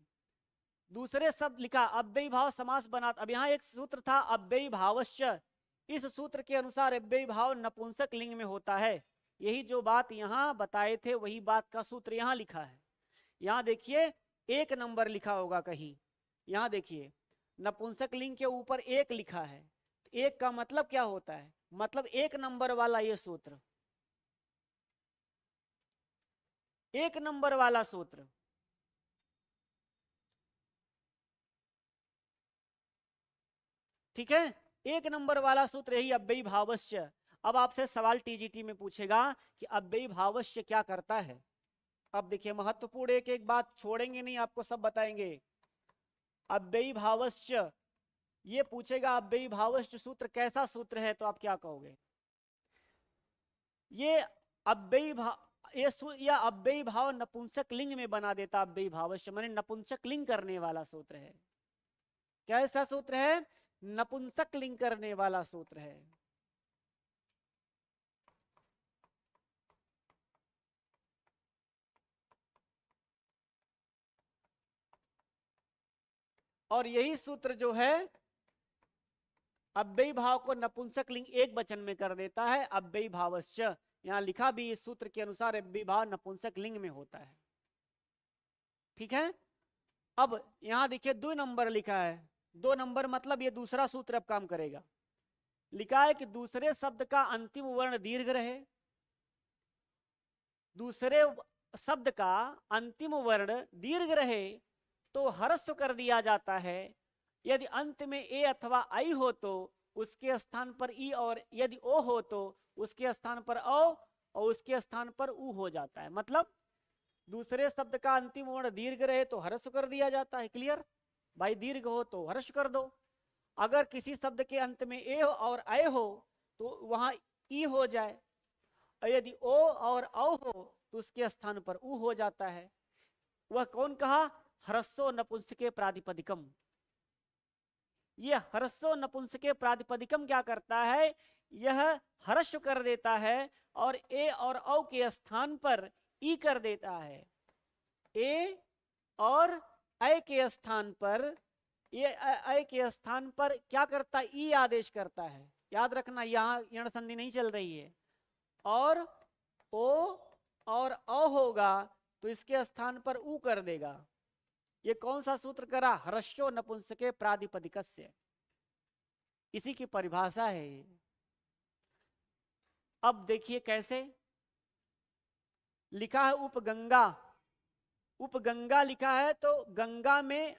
A: दूसरे शब्द लिखा अव्ययी भाव समास बना। अब यहाँ एक सूत्र था अव्ययी भावश्च, इस सूत्र के अनुसार अव्ययी भाव नपुंसक लिंग में होता है। यही जो बात यहां बताए थे वही बात का सूत्र यहां लिखा है। यहां देखिए एक नंबर लिखा होगा कहीं, यहां देखिए नपुंसक लिंग के ऊपर एक लिखा है। एक का मतलब क्या होता है? मतलब एक नंबर वाला ये सूत्र, एक नंबर वाला सूत्र। ठीक है, एक नंबर वाला सूत्र यही अव्ययी भावश्य। अब आपसे सवाल टीजीटी में पूछेगा कि अव्ययी भावश्य क्या करता है। अब देखिए महत्वपूर्ण एक एक बात छोड़ेंगे नहीं, आपको सब बताएंगे। अव्ययी भावश्य ये पूछेगा, अव्ययी भावश्य सूत्र कैसा सूत्र है, तो आप क्या कहोगे? ये अव्ययी भाव, या अव्ययी भाव नपुंसक लिंग में बना देता। अव्ययी भावश्य माने नपुंसक लिंग करने वाला सूत्र है। कैसा सूत्र है? नपुंसक लिंग करने वाला सूत्र है। और यही सूत्र जो है अव्ययी भाव को नपुंसक लिंग एक वचन में कर देता है, अव्ययी भावश्च। यहां लिखा भी इस सूत्र के अनुसार अव्ययी भाव नपुंसक लिंग में होता है। ठीक है, अब यहां देखिए 2 नंबर लिखा है। 2 नंबर मतलब ये दूसरा सूत्र अब काम करेगा। लिखा है कि दूसरे शब्द का अंतिम वर्ण दीर्घ रहे, दूसरे शब्द का अंतिम वर्ण दीर्घ रहे तो ह्रस्व कर दिया जाता है। यदि अंत में ए अथवा आई हो तो उसके स्थान पर ई, और यदि ओ हो तो उसके स्थान पर ओ, और उसके स्थान पर ऊ हो जाता है। मतलब दूसरे शब्द का अंतिम वर्ण दीर्घ रहे तो ह्रस्व कर दिया जाता है। क्लियर भाई? दीर्घ हो तो ह्रस्व कर दो। अगर किसी शब्द के अंत में ए और ऐ हो तो वहां ई हो जाए, और यदि ओ और औ हो तो उसके स्थान पर ऊ हो जाता है। वह कौन कहा? ह्रस्व नपुंसके प्रातिपदिकम। यह ह्रस्व नपुंसके प्रातिपदिकम क्या करता है? यह ह्रस्व कर देता है और ए और औ के स्थान पर ई कर देता है। ए और ऐ के स्थान पर, ये ऐ के स्थान पर क्या करता है? ई आदेश करता है। याद रखना यहां यण संधि नहीं चल रही है। और ओ और अ होगा तो इसके स्थान पर ऊ कर देगा। ये कौन सा सूत्र करा? ह्रस्व नपुंसके प्रातिपदिकस्य। इसी की परिभाषा है। अब देखिए कैसे लिखा है, उपगंगा। उपगंगा लिखा है तो गंगा में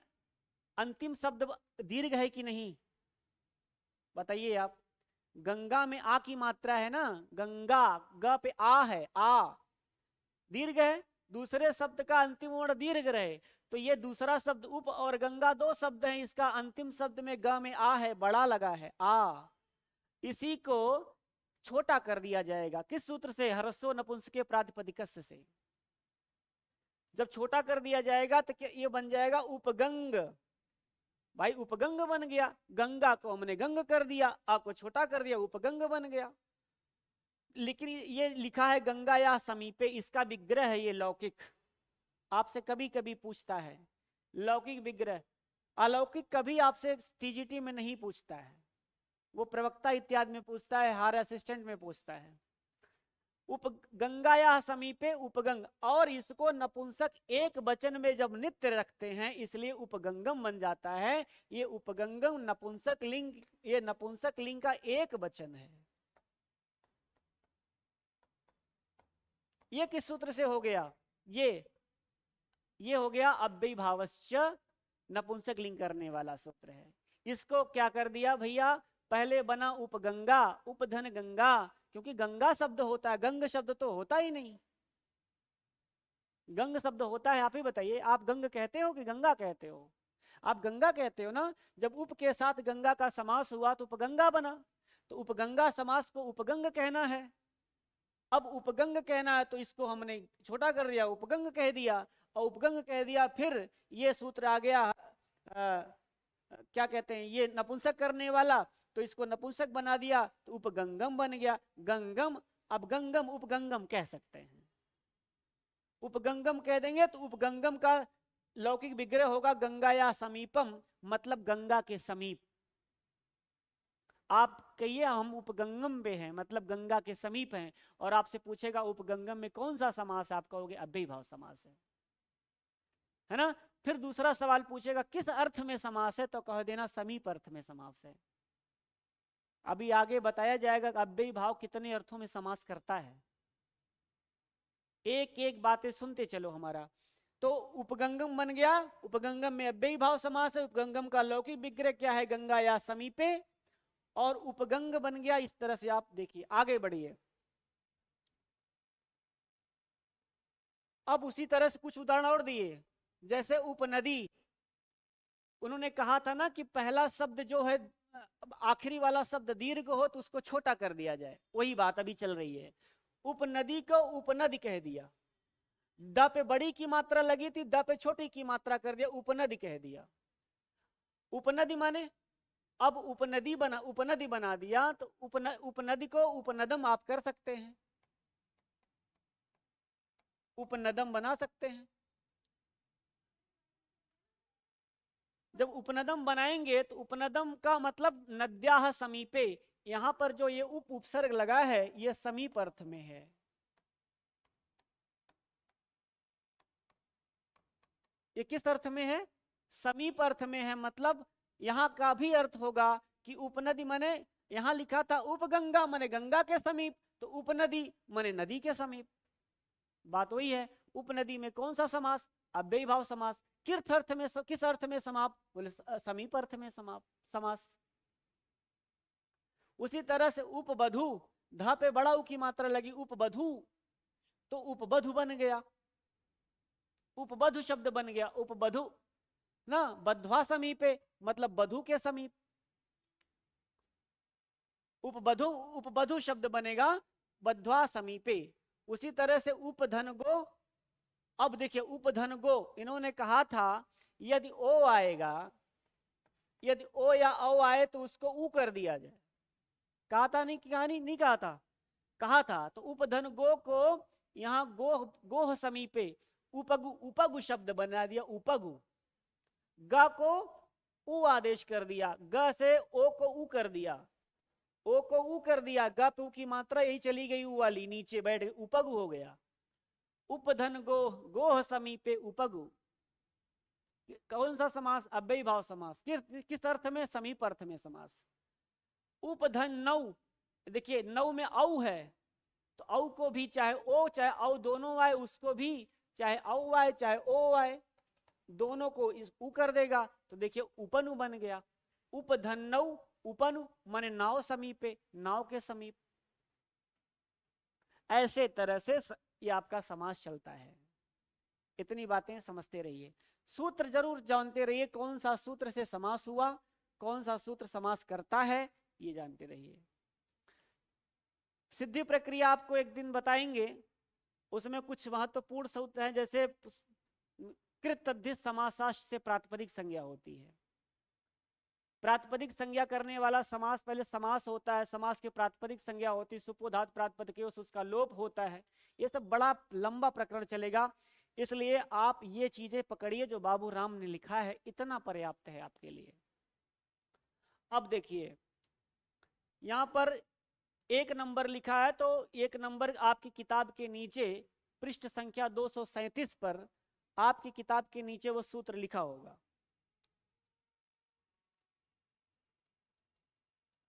A: अंतिम शब्द दीर्घ है कि नहीं? बताइए आप। गंगा में आ की मात्रा है ना, गंगा, ग पे आ है, आ दीर्घ है। दूसरे शब्द का अंतिम वर्ण दीर्घ रहे तो ये दूसरा शब्द उप और गंगा दो शब्द हैं, इसका अंतिम शब्द में ग में आ है, बड़ा लगा है आ, इसी को छोटा कर दिया जाएगा। किस सूत्र से? ह्रस्व नपुंसके प्रातिपदिकस्य से। जब छोटा कर दिया जाएगा तो क्या ये बन जाएगा उपगंग। भाई उपगंग बन गया, गंगा को हमने गंग कर दिया, आ को छोटा कर दिया, उपगंग बन गया। लेकिन ये लिखा है गंगा या समीपे, इसका विग्रह है ये लौकिक। आपसे कभी कभी पूछता है लौकिक विग्रह, अलौकिक कभी आपसे टीजीटी में नहीं पूछता है, वो प्रवक्ता इत्यादि में पूछता है, हायर असिस्टेंट में पूछता है। उप गंगा या समीपे उपगंग, और इसको नपुंसक एक वचन में जब नित्य रखते हैं इसलिए उपगंगम बन जाता है। ये उपगंगम नपुंसक लिंग, ये नपुंसक लिंग का एक वचन है। ये किस सूत्र से हो गया? ये हो गया अव्ययी भावस्य नपुंसक लिंग करने वाला सूत्र है। इसको क्या कर दिया भैया, पहले बना उपगंगा, उपधन गंगा, क्योंकि गंगा शब्द होता है, गंग शब्द तो होता ही नहीं। गंग शब्द होता है, आप ही बताइए, आप गंग कहते हो कि गंगा कहते हो? आप गंगा कहते हो ना। जब उप के साथ गंगा का समास हुआ तो उपगंगा बना, तो उपगंगा समास को उपगंग कहना है। अब उपगंग कहना है तो इसको हमने छोटा कर दिया, उपगंग कह दिया, और उपगंग कह दिया फिर ये सूत्र आ गया क्या कहते हैं, ये नपुंसक करने वाला, तो इसको नपुंसक बना दिया तो उपगंगम बन गया। गंगम, अब गंगम उपगंगम कह सकते हैं, उपगंगम कह देंगे तो उपगंगम का लौकिक विग्रह होगा गंगा या समीपम, मतलब गंगा के समीप। आप कहिए हम उपगंगम पे हैं, मतलब गंगा के समीप हैं, और आपसे पूछेगा उपगंगम में कौन सा समास, आप कहोगे अव्ययी भाव समास है ना। फिर दूसरा सवाल पूछेगा किस अर्थ में समास है, तो कह देना समीप अर्थ में समास है। अभी आगे बताया जाएगा कि अव्ययी भाव कितने अर्थों में समास करता है, एक एक बातें सुनते चलो हमारा। तो उपगंगम बन गया, उपगंगम में अव्ययी भाव समास है। उपगंगम का लौकिक विग्रह क्या है, गंगा या समीपे, और उपगंग बन गया। इस तरह से आप देखिए, आगे बढ़िए। अब उसी तरह से कुछ उदाहरण और दिए, जैसे उपनदी। उन्होंने कहा था ना कि पहला शब्द जो है, आखिरी वाला शब्द दीर्घ हो तो उसको छोटा कर दिया जाए, वही बात अभी चल रही है। उपनदी को उपनदी कह दिया, द पे बड़ी की मात्रा लगी थी, द पे छोटी की मात्रा कर दिया, उपनदी कह दिया। उपनदी माने अब उपनदी बना दिया, तो उपनदी को उपनदम आप कर सकते हैं, उपनदम बना सकते हैं। जब उपनदम बनाएंगे तो उपनदम का मतलब नद्याः समीपे, यहां पर जो ये उपसर्ग लगा है ये समीप अर्थ में है। ये किस अर्थ में है? समीप अर्थ में है। मतलब यहां का भी अर्थ होगा कि उपनदी माने, यहां लिखा था उपगंगा माने गंगा के समीप, तो उपनदी माने नदी के समीप। बात वही है। उपनदी में कौन सा समास? अव्ययी भाव समास। किस अर्थ में समाप? बोले समीप अर्थ में समास। उसी तरह से उपबधु, ध पे बड़ा उ की मात्रा लगी, उपबधु, तो उपबधु बन गया, उपबधु शब्द बन गया। उपबधु ना, बध्वा समीपे मतलब बधु के समीप, उपबधु शब्द बनेगा बध्वा समीपे। उसी तरह से उपधन गो। अब देखिए उपधन गो, इन्होंने कहा था यदि ओ आएगा, यदि ओ या औ आए तो उसको ऊ कर दिया जाए। कहा था नहीं, कहानी नहीं कहा था, कहा था। तो उपधन गो को यहां गोह समीपे, उपगु शब्द बना दिया, उपगु। ग को उ आदेश कर दिया, ग से ओ को उ कर दिया, ओ को उ कर दिया, ग पे उ की मात्रा यही चली गई, उ वाली नीचे बैठ गई, उपगु हो गया। उपधन गोह समीपे उपगु। कौन सा समास? अव्ययी भाव समास। किस अर्थ में? समीप अर्थ में समास। उपधन नौ, देखिए नौ में औ है, तो औ को भी चाहे ओ चाहे औ दोनों आए, उसको भी चाहे औ आए चाहे ओ आए, दोनों को इस उ कर देगा, तो देखिए उपनु बन गया। उपधन नौ उपनु माने नाव समीपे, नाव के समीप। ऐसे तरह से ये आपका समास चलता है। इतनी बातें समझते रहिए। सूत्र जरूर जानते रहिए, कौन सा सूत्र से समास हुआ, कौन सा सूत्र समास करता है, ये जानते रहिए। सिद्धि प्रक्रिया आपको एक दिन बताएंगे, उसमें कुछ महत्वपूर्ण सूत्र हैं, जैसे कृत तद्धित समासाश्च से प्रातिपदिक संज्ञा होती है। प्रातिपदिक संज्ञा करने वाला समास पहले समास होता है, समास की प्रातिपदिक संज्ञा होती है, सुपोधात प्रातिपदिक उसका लोप होता है। ये सब बड़ा लंबा प्रकरण चलेगा, इसलिए आप ये चीजें पकड़िए जो बाबू राम ने लिखा है, इतना पर्याप्त है आपके लिए। अब देखिए यहां पर एक नंबर लिखा है, तो एक नंबर आपकी किताब के नीचे पृष्ठ संख्या 237 पर आपकी किताब के नीचे वो सूत्र लिखा होगा,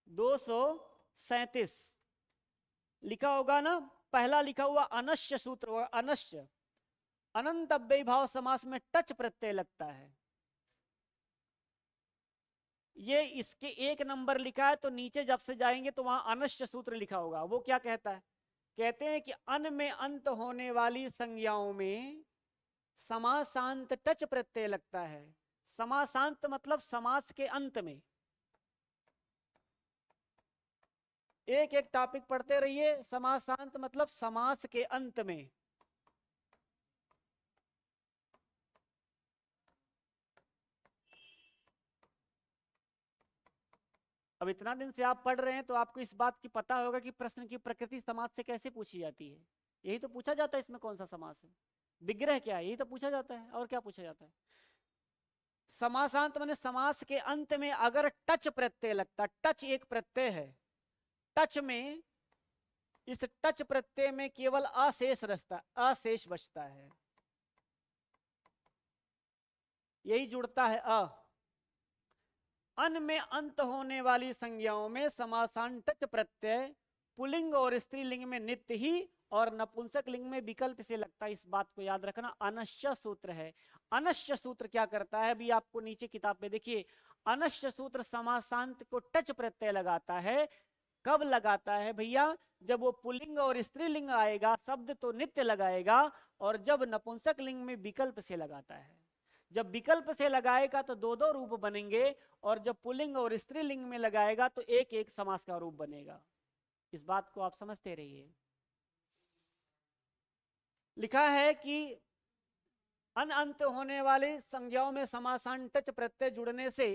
A: 237 लिखा होगा ना। पहला लिखा हुआ अनश्य सूत्र, अनश्य अनंत अव्ययी भाव समास में टच प्रत्यय लगता है। ये इसके एक नंबर लिखा है, तो नीचे जब से जाएंगे तो वहां अनश्य सूत्र लिखा होगा। वो क्या कहता है? कहते हैं कि अन में अंत होने वाली संज्ञाओं में समासांत टच प्रत्यय लगता है। समासांत मतलब समास के अंत में। एक एक टॉपिक पढ़ते रहिए। समासांत मतलब समास के अंत में। अब इतना दिन से आप पढ़ रहे हैं तो आपको इस बात की पता होगा कि प्रश्न की प्रकृति समास से कैसे पूछी जाती है। यही तो पूछा जाता है, इसमें कौन सा समास है, विग्रह क्या है, यही तो पूछा जाता है, और क्या पूछा जाता है। समासांत माने समास के अंत में अगर टच प्रत्यय लगता, टच एक प्रत्यय है, टच में इस टच प्रत्यय में केवल अशेष रचता, अशेष बचता है, यही जुड़ता है अ। अन में अंत होने वाली संज्ञाओं में समासांत टच प्रत्यय पुल्लिंग और स्त्रीलिंग में नित्य ही और नपुंसक लिंग में विकल्प से लगता है। इस बात को याद रखना, अनश्य सूत्र है। अनश्य सूत्र क्या करता है, अभी आपको नीचे किताब में देखिए, अनश्य सूत्र समासांत को टच प्रत्यय लगाता है। कब लगाता है भैया? जब वो पुल्लिंग और स्त्रीलिंग आएगा, शब्द तो नित्य लगाएगा, और जब नपुंसक लिंग में विकल्प से लगाता है। जब विकल्प से लगाएगा तो दो दो रूप बनेंगे, और जब पुल्लिंग और स्त्रीलिंग में लगाएगा तो एक एक समास का रूप बनेगा। इस बात को आप समझते रहिए। लिखा है कि अन अंत होने वाली संज्ञाओं में समासांत टच प्रत्यय जुड़ने से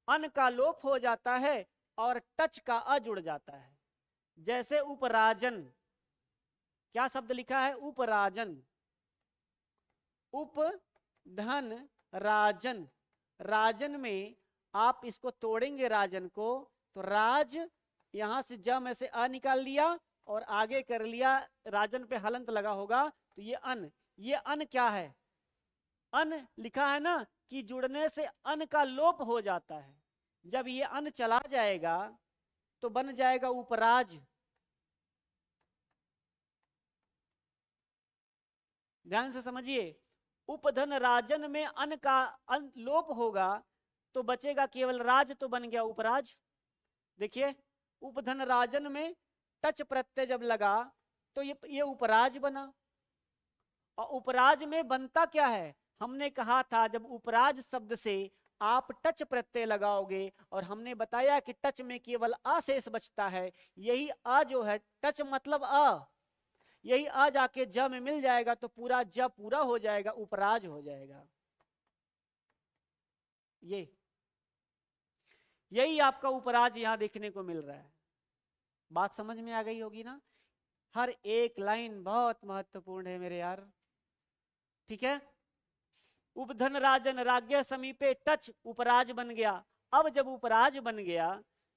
A: अन का लोप हो जाता है और टच का अ जुड़ जाता है। जैसे उपराजन, क्या शब्द लिखा है? उपराजन, उप धन राजन। राजन में आप इसको तोड़ेंगे, राजन को, तो राज यहां से ज में से अ निकाल लिया और आगे कर लिया, राजन पे हलंत लगा होगा, तो ये अन, ये अन क्या है? अन लिखा है ना कि जुड़ने से अन का लोप हो जाता है। जब ये अन चला जाएगा तो बन जाएगा उपराज। ध्यान से समझिए, उपधन राजन में अन का लोप होगा तो बचेगा केवल राज, तो बन गया उपराज। देखिए, उपधन राजन में टच प्रत्यय जब लगा तो ये उपराज बना। और उपराज में बनता क्या है? हमने कहा था जब उपराज शब्द से आप टच प्रत्यय लगाओगे, और हमने बताया कि टच में केवल अ शेष बचता है। यही अ जो है, टच मतलब अ, यही आ जाके ज में मिल जाएगा तो पूरा ज पूरा हो जाएगा, उपराज हो जाएगा। यही आपका उपराज यहां देखने को मिल रहा है। बात समझ में आ गई होगी ना? हर एक लाइन बहुत महत्वपूर्ण है मेरे यार, ठीक है। उपधन राजन राज्ञ समीपे टच उपराज बन गया। अब जब उपराज बन गया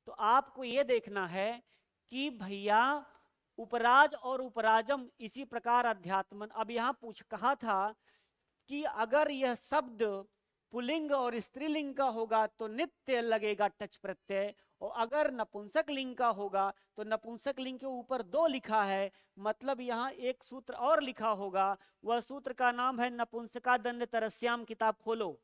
A: तो आपको यह देखना है कि भैया उपराज और उपराजम इसी प्रकार अध्यात्मन। अब यहां कहा था कि अगर यह शब्द पुल्लिंग और स्त्रीलिंग का होगा तो नित्य लगेगा टच प्रत्यय, और अगर नपुंसक लिंग का होगा तो नपुंसक लिंग के ऊपर दो लिखा है, मतलब यहां एक सूत्र और लिखा होगा। वह सूत्र का नाम है नपुंसका दंड तरस्याम। किताब खोलो,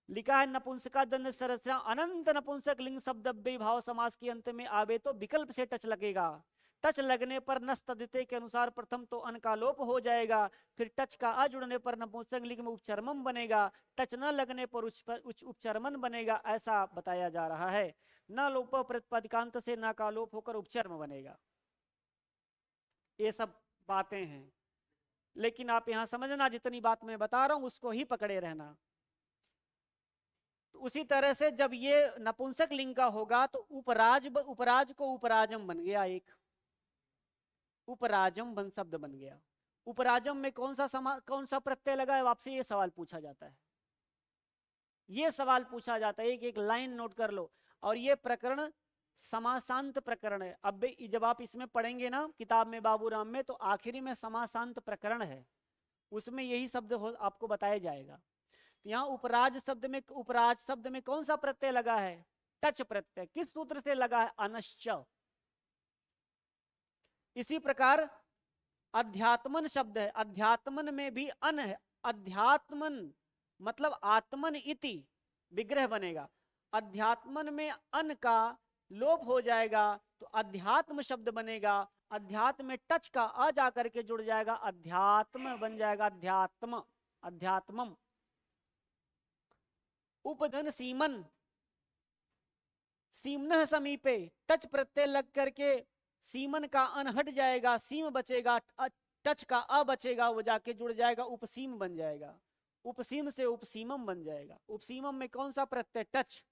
A: लिखा है नपुंसका दंड तरस्याम, अनंत नपुंसक लिंग शब्द भाव समास के अंत में आवे तो विकल्प से टच लगेगा। टच लगने पर नस तद्धिते के अनुसार प्रथम तो अन का लोप हो जाएगा, फिर टच का आ जुड़ने पर नपुंसक लिंग में उपचर्मम बनेगा, टच न लगने पर उपचर्मन बनेगा, ऐसा बताया जा रहा है। न लोप प्रतिपादिकांत से न का लोप होकर उपचर्म बनेगा। ये सब बातें हैं, लेकिन आप यहां समझना, जितनी बात मैं बता रहा हूं उसको ही पकड़े रहना। तो उसी तरह से जब ये नपुंसक लिंग का होगा तो उपराज को उपराजम बन गया, एक उपराजम बन शब्द बन गया। उपराजम में कौन सा प्रत्यय लगा है, आपसे ये सवाल पूछा जाता है, ये सवाल पूछा जाता है, एक एक लाइन नोट कर लो। और ये प्रकरण समासांत प्रकरण है। अब जब आप इसमें पढ़ेंगे ना किताब में बाबूराम में, तो आखिरी में समासांत प्रकरण है, उसमें यही शब्द आपको बताया जाएगा। यहाँ उपराज शब्द में कौन सा प्रत्यय लगा है, टच प्रत्यय। किस सूत्र से लगा है, अनश्च। इसी प्रकार अध्यात्मन शब्द है, अध्यात्मन में भी अन है। अध्यात्मन मतलब आत्मन इति विग्रह बनेगा, अध्यात्मन में अन का लोप हो जाएगा तो अध्यात्म शब्द बनेगा। अध्यात्म में टच का आ जाकर के जुड़ जाएगा, अध्यात्म बन जाएगा, अध्यात्म अध्यात्मम। उपधन सीमन, सीमन समीपे, टच प्रत्यय लग करके सीमन का अन हट जाएगा, सीम बचेगा, टच का अ बचेगा, वो जाके जुड़ जाएगा, उपसीम बन जाएगा। उपसीम से उपसीमम बन जाएगा। उपसीमम में कौन सा प्रत्यय, टच।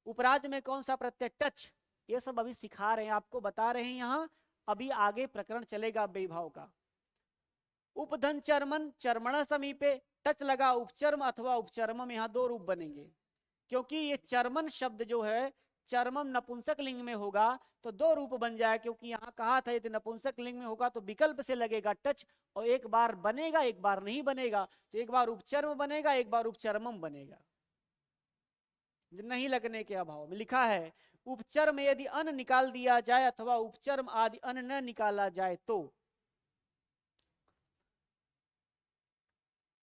A: उपराज में कौन सा प्रत्यय, टच। ये सब अभी सिखा रहे हैं आपको, बता रहे हैं यहां, अभी आगे प्रकरण चलेगा वैभाव का। उपधन चर्मन, चर्मण समीपे, टच लगा उपचर्म अथवा उपचर्मम, यहाँ दो रूप बनेंगे, क्योंकि ये चर्मन शब्द जो है चर्मम नपुंसक लिंग में होगा तो दो रूप बन जाए, क्योंकि यहाँ कहा था यदि नपुंसक लिंग में होगा तो विकल्प से लगेगा टच, और एक बार बनेगा एक बार नहीं बनेगा, तो एक बार उपचर्म बनेगा एक बार उपचर्मम बनेगा, नहीं लगने के अभाव में। लिखा है उपचर्म यदि अन निकाल दिया जाए अथवा उपचर्म आदि अन न निकाला जाए तो।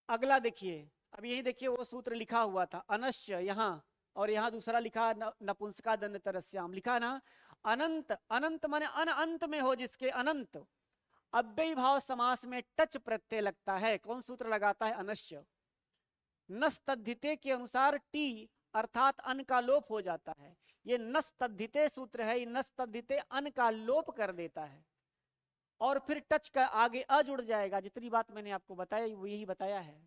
A: अगला देखिए, अब यही देखिए वो सूत्र लिखा हुआ था अनश्य यहाँ, और यहाँ दूसरा लिखा नपुंसका दंड तरस्याम, लिखा ना अनंत। अनंत माने अन अंत में हो जिसके, अनंत। अव्ययी भाव समास में टच प्रत्यय लगता है, कौन सूत्र लगाता है, अनश्य। नस तद्धिते के अनुसार टी अर्थात अन का लोप हो जाता है। ये नस तद्धिते सूत्र है, ये नस तद्धिते अन का लोप कर देता है, और फिर टच का आगे अ जुड़ जाएगा। जितनी बात मैंने आपको बताया वो यही बताया है।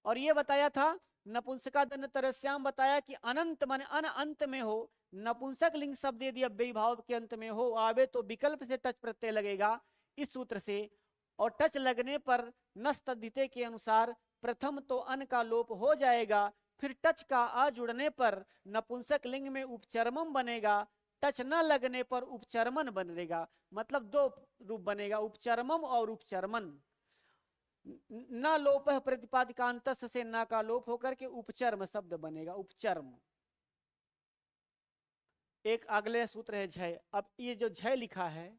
A: और ये बताया था नपुंसका दंड तरस्याम, बताया कि अनंत माने अन अंत में हो, नपुंसक लिंग शब्द यदि अव्ययी भाव के अंत में हो आवे तो विकल्प से टच प्रत्यय लगेगा इस सूत्र से, और टच लगने पर नस तद्धिते के अनुसार प्रथम तो अन का लोप हो जाएगा, फिर टच का आ जुड़ने पर नपुंसक लिंग में उपचर्मम बनेगा, टच न लगने पर उपचर्मन बनेगा। मतलब दो रूप बनेगा, उपचर्मम और उपचर्मन। न लोप प्रतिपादिकांत से न का लोप होकर के उपचर्म शब्द बनेगा, उपचर्म। एक अगले सूत्र है झय। अब ये जो झय लिखा है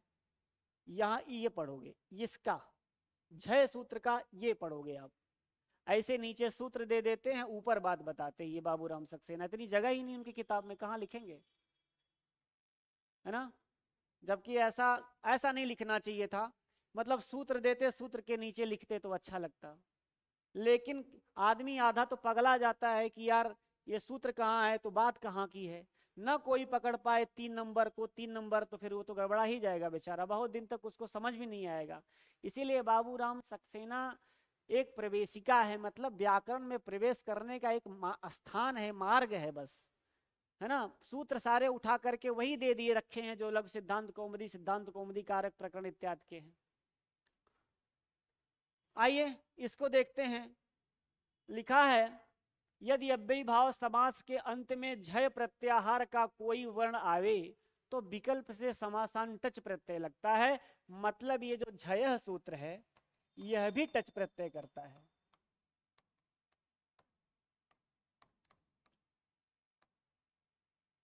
A: यहां ये पढ़ोगे, इसका झय सूत्र का ये पढ़ोगे आप। ऐसे नीचे सूत्र दे देते हैं, ऊपर बात बताते हैं ये बाबूराम सक्सेना, इतनी जगह ही नहीं उनकी किताब में, कहां लिखेंगे, है ना। जबकि ऐसा ऐसा नहीं लिखना चाहिए था, मतलब सूत्र देते सूत्र के नीचे लिखते तो अच्छा लगता। लेकिन आदमी आधा तो पगला जाता है कि यार ये सूत्र कहाँ है तो बात कहाँ की है, ना कोई पकड़ पाए 3 नंबर को, 3 नंबर तो फिर वो तो गड़बड़ा ही जाएगा बेचारा, बहुत दिन तक उसको समझ भी नहीं आएगा। इसीलिए बाबूराम सक्सेना एक प्रवेशिका है, मतलब व्याकरण में प्रवेश करने का एक स्थान है, मार्ग है बस, है ना। सूत्र सारे उठा करके वही दे दिए रखे हैं जो लघु सिद्धांत कौमुदी कारक प्रकरण इत्यादि के हैं। आइए इसको देखते हैं। लिखा है यदि अव्ययी भाव समास के अंत में झय प्रत्याहार का कोई वर्ण आवे तो विकल्प से समासान टच प्रत्यय लगता है। मतलब ये जो झय सूत्र है यह भी टच प्रत्यय करता है।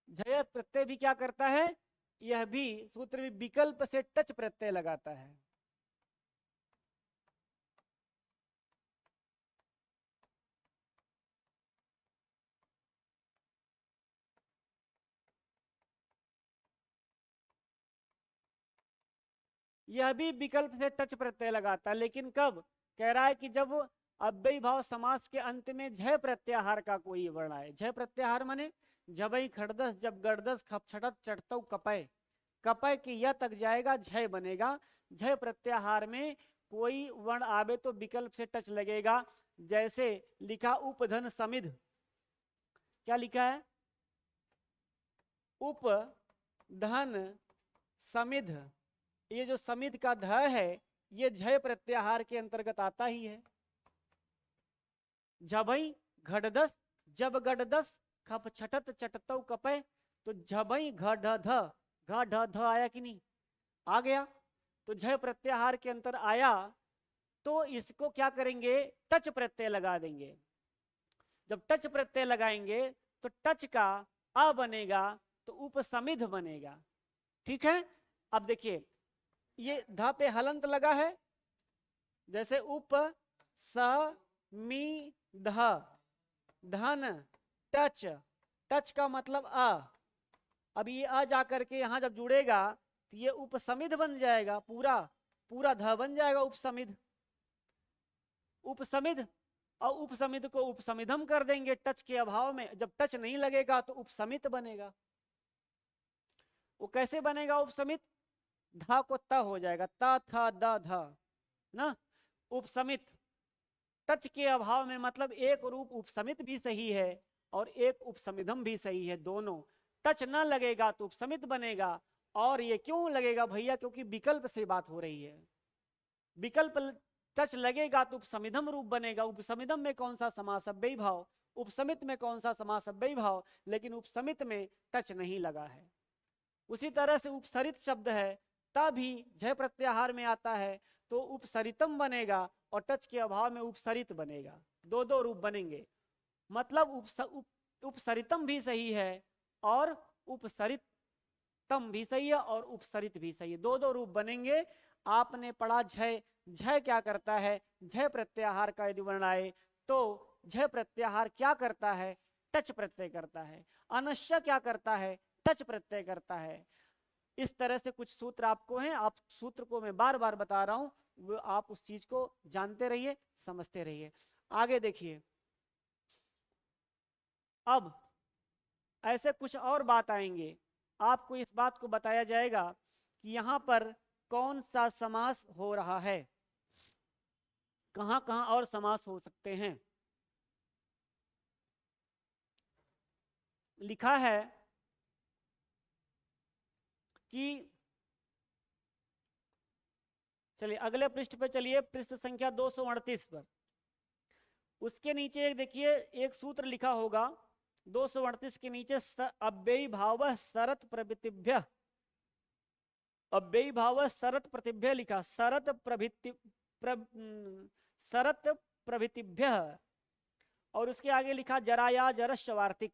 A: झय प्रत्यय भी क्या करता है, यह भी सूत्र भी विकल्प से टच प्रत्यय लगाता है। यह भी विकल्प से टच प्रत्यय लगाता है, लेकिन कब? कह रहा है कि जब अव्ययी भाव समास के अंत में झय प्रत्याहार का कोई वर्ण आए। झय प्रत्याहार माने जबई खड़दस जब गड़दस खप छटत चटतौ कपय, कपय के य तक जाएगा, झय बनेगा। झय प्रत्याहार में कोई वर्ण आवे तो विकल्प से टच लगेगा। जैसे लिखा उपधन समिध, क्या लिखा है? उपधन समिध। ये जो समिध का ध है ये झय प्रत्याहार के अंतर्गत आता ही है। झबई घड़दस जब गड़दस खप छटत चटतौ कपय, तो झबई घ ढ आया कि नहीं? आ गया। तो झय प्रत्याहार के अंतर आया तो इसको क्या करेंगे? टच प्रत्यय लगा देंगे। जब टच प्रत्यय लगाएंगे तो टच का अ बनेगा तो उपसमिध बनेगा। ठीक है। अब देखिए ये ध पे हलंत लगा है, जैसे उप स मी ध, धन टच, टच का मतलब अ। अब ये अ जाकर के यहां जब जुड़ेगा तो ये उपसमिध बन जाएगा, पूरा पूरा ध बन जाएगा उपसमिध। उपसमिध और उपसमिध को उपसमिधम कर देंगे टच के अभाव में। जब टच नहीं लगेगा तो उपसमित बनेगा। वो कैसे बनेगा उपसमित? धा को त हो जाएगा, त थ द ध ना। उपसमित टच के अभाव में, मतलब एक रूप उपसमित भी सही है और एक उपसमिधम भी सही है, दोनों। टच न लगेगा तो उपसमित बनेगा। और ये क्यों लगेगा भैया? क्योंकि विकल्प से बात हो रही है। विकल्प टच लगेगा तो उपसमिधम रूप बनेगा। उपसमिधम में कौन सा समास? अव्ययी भाव। उपसमित में कौन सा समास? अव्ययी भाव। लेकिन उपसमित में टच नहीं लगा है। उसी तरह से उपसरित शब्द है, तभी झय प्रत्याहार में आता है तो उपसरितम बनेगा और टच के अभाव में उपसरित बनेगा। दो दो रूप बनेंगे। मतलब उपसरितम भी सही है और उपसरितम भी सही है और उपसरित भी सही है, दो दो रूप बनेंगे। आपने पढ़ा झय, झय क्या करता है? झय प्रत्याहार का यदि वर्ण आए तो झय प्रत्याहार क्या करता है? टच प्रत्यय करता है। अनश्य क्या करता है? टच प्रत्यय करता है। इस तरह से कुछ सूत्र आपको हैं, आप सूत्र को मैं बार बार बता रहा हूं, वो आप उस चीज को जानते रहिए, समझते रहिए। आगे देखिए, अब ऐसे कुछ और बात आएंगे। आपको इस बात को बताया जाएगा कि यहां पर कौन सा समास हो रहा है, कहां कहां और समास हो सकते हैं। लिखा है कि, चलिए अगले पृष्ठ पे चलिए, पृष्ठ संख्या 238 पर। उसके नीचे एक देखिए, एक सूत्र लिखा होगा 238 के नीचे, अव्ययी भाव शरत प्रवृत्तिभ्य, अव्ययी भाव शरत प्रतिभ्य लिखा, शरत प्रभृति शरत प्रभृतिभ्य, और उसके आगे लिखा जराया जरस्य वार्तिक।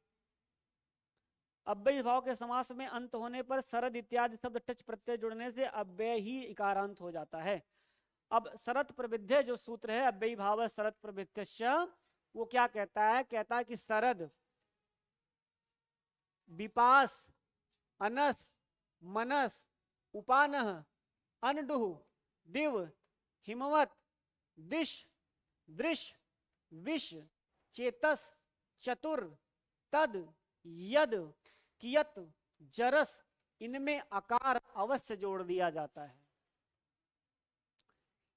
A: अव्ययी भाव के समास में अंत होने पर शरद इत्यादि शब्द टच प्रत्यय जुड़ने से अव्यय ही इकारांत हो जाता है। अब शरत प्रविध्य जो सूत्र है, अव्ययी भाव शरत प्रविध्य, वो क्या कहता है? कहता है कि शरद, विपास, अनस, मनस, उपानह, अनडुह, दिव, हिमवत, दिश, दृश, विष, चेतस, चतुर, तद, यद, कियत, जरस, इनमें आकार अवश्य जोड़ दिया जाता है।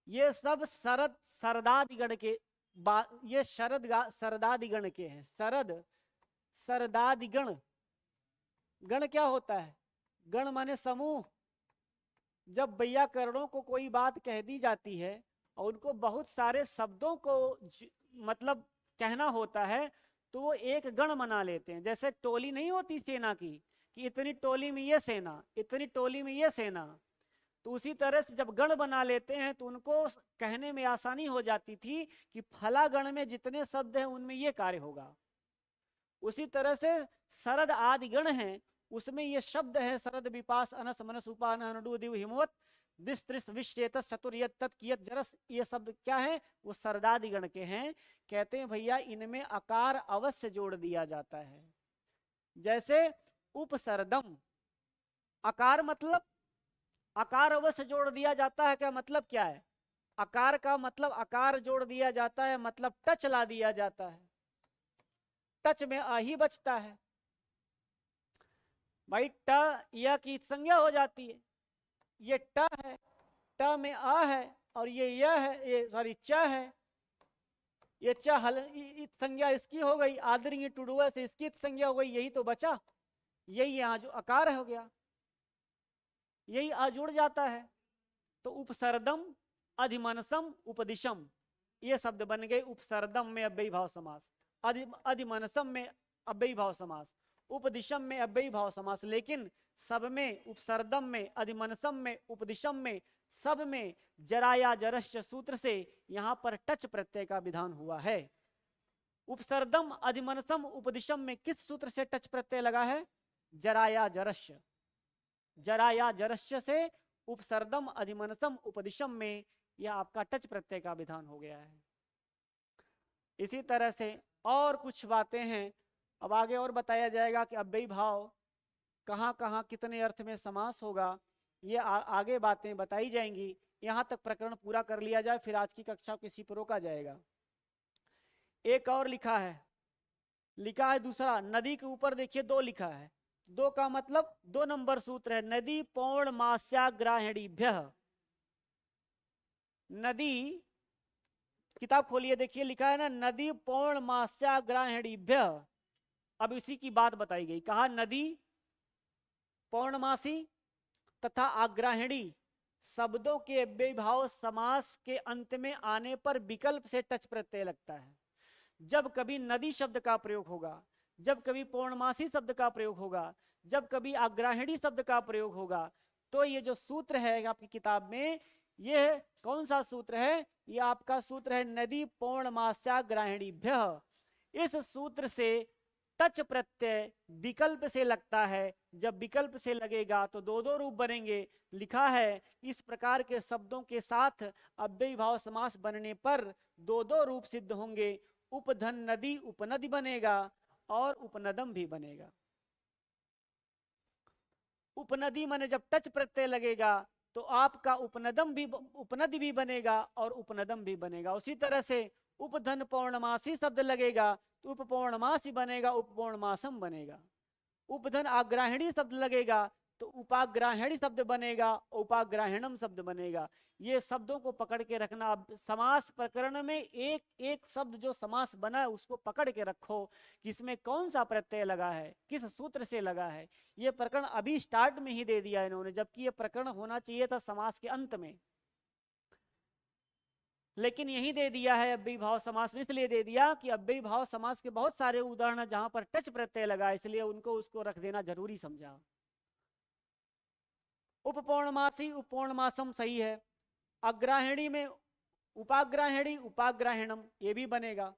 A: ये सब शरद सरदादिगण के, ये सरदादिगण के हैं। शरद सरदादिगण, गण क्या होता है? गण माने समूह। जब व्याकरणों को कोई बात कह दी जाती है और उनको बहुत सारे शब्दों को मतलब कहना होता है तो वो एक गण बना लेते हैं। जैसे टोली नहीं होती सेना की, कि इतनी टोली में ये सेना, इतनी टोली में ये सेना, तो उसी तरह से जब गण बना लेते हैं तो उनको कहने में आसानी हो जाती थी कि फला गण में जितने शब्द हैं उनमें ये कार्य होगा। उसी तरह से शरद आदि गण हैं, उसमें ये शब्द है शरद, विपास, अनस, मनस, उपान, अनुडु, दिव, हिमवत, दिस, त्रिस, विश, चेतस, चतुर, यत, तत्, कियत, जरस, ये शब्द क्या है? वो सरदादि गण के हैं। कहते हैं भैया इनमें आकार अवश्य जोड़ दिया जाता है। जैसे उपसरदम, आकार मतलब आकार अवश्य जोड़ दिया जाता है, क्या मतलब क्या है? आकार का मतलब आकार जोड़ दिया जाता है, मतलब टच ला दिया जाता है, टच में आ ही बचता है भाई। ट या की संज्ञा हो जाती है, ये ट है, ट में आ है, और ये य है, ये सॉरी च है, ये च हल संज्ञा इसकी हो गई, आदरिंग टुडुआ से इसकी संज्ञा हो गई, यही तो बचा, यही यहाँ जो आकार हो गया, यही आ जुड़ जाता है। तो उपसर्दम अधिमनसम उपदिशम, ये शब्द बन गए उपसर्दम में अव्ययी भाव समास, अधिमनसम में अव्ययी भाव समास, उपदिशम में अव्ययी भाव समास। लेकिन सब में, उपसर्दम में, अधिमनसम में, उपदिशम में, सब में जराया जरस्य सूत्र से यहां पर टच प्रत्यय का विधान हुआ है। उपसर्दम अधिमनसम उपदिशम में किस सूत्र से टच प्रत्यय लगा है? जराया जरस्य, जराया जरस्य से उपसर्दम अधिमनसम उपदिशम में यह आपका टच प्रत्यय का विधान हो गया है। इसी तरह से और कुछ बातें हैं, अब आगे और बताया जाएगा कि अव्ययी भाव कहाँ कहाँ कितने अर्थ में समास होगा, ये आगे बातें बताई जाएंगी। यहां तक प्रकरण पूरा कर लिया जाए, फिर आज की कक्षा को इसी पर रोका जाएगा। एक और लिखा है, लिखा है दूसरा, नदी के ऊपर देखिए दो लिखा है, दो का मतलब 2 नंबर सूत्र है, नदी पौर्णमास्याग्राहिणीभ्य। नदी, किताब खोलिए देखिए लिखा है ना, नदी पौर्णमास्याग्राहिणीभ्य। अब इसी की बात बताई गई, कहा नदी, पौर्णमासी तथा आग्राहिणी शब्दों के अव्ययीभाव समास के अंत में आने पर विकल्प से टच प्रत्यय लगता है। जब कभी नदी शब्द का प्रयोग होगा, जब कभी पौर्णमासी शब्द का प्रयोग होगा, जब कभी आग्राहिणी शब्द का प्रयोग होगा, तो ये जो सूत्र है आपकी किताब में, ये कौन सा सूत्र है? ये आपका सूत्र है नदी पौर्णमास्याग्राहिणीभ्य। इस सूत्र से टच प्रत्यय विकल्प से लगता है। जब विकल्प से लगेगा तो दो दो रूप बनेंगे। लिखा है इस प्रकार के शब्दों के साथ अव्ययी भाव समास बनने पर दो दो रूप सिद्ध होंगे। उपधन नदी उपनदी बनेगा और उपनदम भी बनेगा। उपनदी माने जब टच प्रत्यय लगेगा तो आपका उपनदम भी, उपनदी भी बनेगा और उपनदम भी बनेगा। उसी तरह से उपधन पौर्णमासी शब्द लगेगा तो उपपौर्णमासी बनेगा, उपपौर्णमासम बनेगा। उपधन आग्राहिणी शब्द लगेगा तो उपाग्राहिणी शब्द बनेगा, उपाग्राहिणम शब्द बनेगा। ये शब्दों को पकड़ के रखना। समास प्रकरण में एक एक शब्द जो समास बना है उसको पकड़ के रखो कि इसमें कौन सा प्रत्यय लगा है, किस सूत्र से लगा है। ये प्रकरण अभी स्टार्ट में ही दे दिया इन्होंने, जबकि ये प्रकरण होना चाहिए था समास के अंत में, लेकिन यही दे दिया है अव्ययी भाव समास में। इसलिए दे दिया कि अव्ययी भाव समास के बहुत सारे उदाहरण जहां पर टच प्रत्यय लगा, इसलिए उनको उसको रख देना जरूरी समझा। उपपौर्णमासी उपपौर्णमासम सही है। अग्राहिणी में उपाग्राहिणी उपाग्राहिणम, ये भी बनेगा।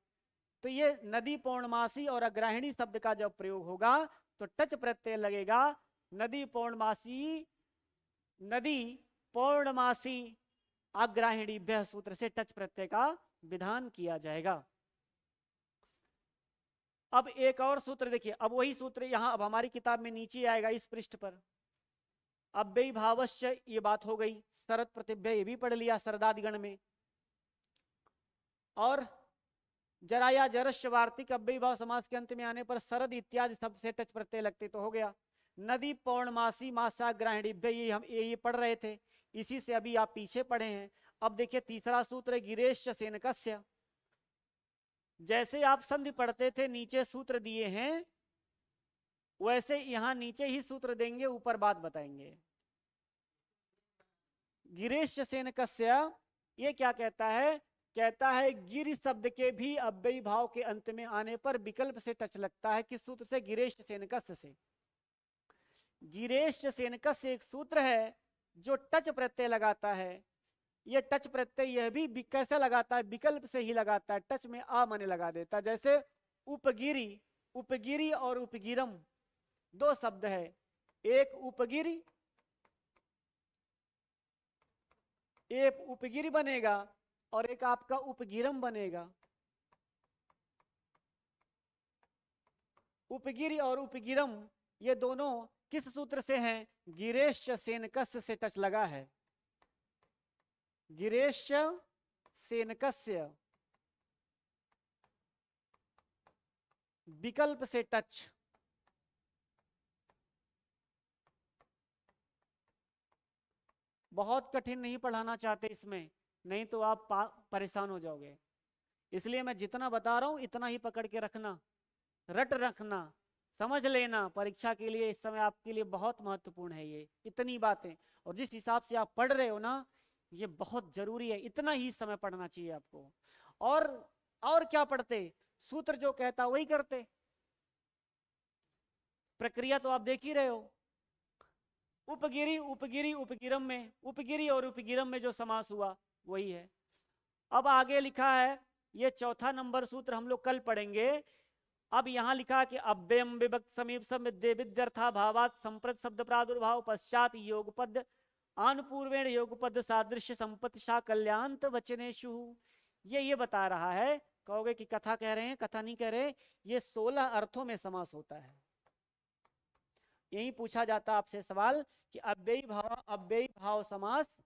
A: तो ये नदी पौर्णमासी और अग्राहिणी शब्द का जब प्रयोग होगा तो टच प्रत्यय लगेगा। नदी पौर्णमासी, नदी पौर्णमासी अग्राहिणी भ्य सूत्र से टच प्रत्यय का विधान किया जाएगा। अब एक और सूत्र देखिए, अब वही सूत्र यहां अब हमारी किताब में नीचे आएगा इस पृष्ठ पर। अव्ययी भावश्य, ये बात हो गई। शरद प्रतिभ्य ये भी पढ़ लिया शरदादिगण में। और जराया जरस्य वार्तिक अव्ययी भाव समास के अंत में आने पर शरद इत्यादि शब्द से टच प्रत्यय लगते तो हो गया। नदी पौर्णमासी मासाग्राहिणी भ्य, ये हम ये पढ़ रहे थे, इसी से अभी आप पीछे पढ़े हैं। अब देखिए तीसरा सूत्र गिरेश सेनकस्य। जैसे आप संधि पढ़ते थे नीचे सूत्र दिए हैं, वैसे यहां नीचे ही सूत्र देंगे, ऊपर बात बताएंगे। गिरेश सेनकस्य ये क्या कहता है? कहता है गिर शब्द के भी अव्ययी भाव के अंत में आने पर विकल्प से टच लगता है। किस सूत्र से? गिरेश सेनकस्य से। गिरेश सेनकस्य एक सूत्र है जो टच प्रत्यय लगाता है। ये टच प्रत्यय यह भी कैसे लगाता है? विकल्प से ही लगाता है, टच में आ माने लगा देता है। जैसे उपगिरी, उपगिरी और उपगिरम दो शब्द है, एक उपगिरी, एक उपगिरी बनेगा और एक आपका उपगिरम बनेगा। उपगिरी और उपगिरम ये दोनों किस सूत्र से हैं? गिरेश सेनकस्य से टच लगा है, गिरेश सेनकस्य विकल्प से टच। बहुत कठिन नहीं पढ़ाना चाहते इसमें, नहीं तो आप परेशान हो जाओगे। इसलिए मैं जितना बता रहा हूं इतना ही पकड़ के रखना, रट रखना, समझ लेना। परीक्षा के लिए इस समय आपके लिए बहुत महत्वपूर्ण है ये इतनी बातें, और जिस हिसाब से आप पढ़ रहे हो ना ये बहुत जरूरी है, इतना ही समय पढ़ना चाहिए आपको। और क्या पढ़ते? सूत्र जो कहता वही करते। प्रक्रिया तो आप देख ही रहे हो। उपगिरी उपगिरी उपगिरम में, उपगिरी और उपगिरम में जो समास हुआ वही है। अब आगे लिखा है, ये चौथा नंबर सूत्र हम लोग कल पढ़ेंगे। अब यहां लिखा कि अव्ययम विभक्त समीप विद्यर्था भावात संप्रत शब्द प्रादुर्भाव पश्चात योगपद आनुपूर्वेण योगपद सादृश्य संपत्ति शा कल्याणत वचनेषु। ये बता रहा है। कहोगे कि कथा कह रहे हैं, कथा नहीं कह रहे, ये 16 अर्थों में समास होता है। यही पूछा जाता आपसे सवाल कि अव्ययी भाव समास,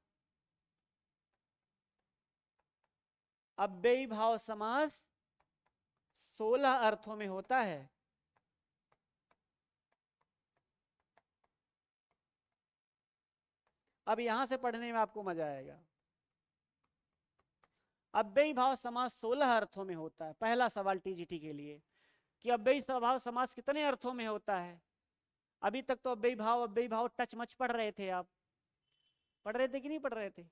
A: अव्ययी भाव समास 16 अर्थों में होता है। अब यहां से पढ़ने में आपको मजा आएगा। अव्ययी भाव समास 16 अर्थों में होता है। पहला सवाल टीजीटी के लिए कि अव्ययी भाव समास कितने अर्थों में होता है। अभी तक तो अव्ययी भाव टच मच पढ़ रहे थे, आप पढ़ रहे थे कि नहीं पढ़ रहे थे?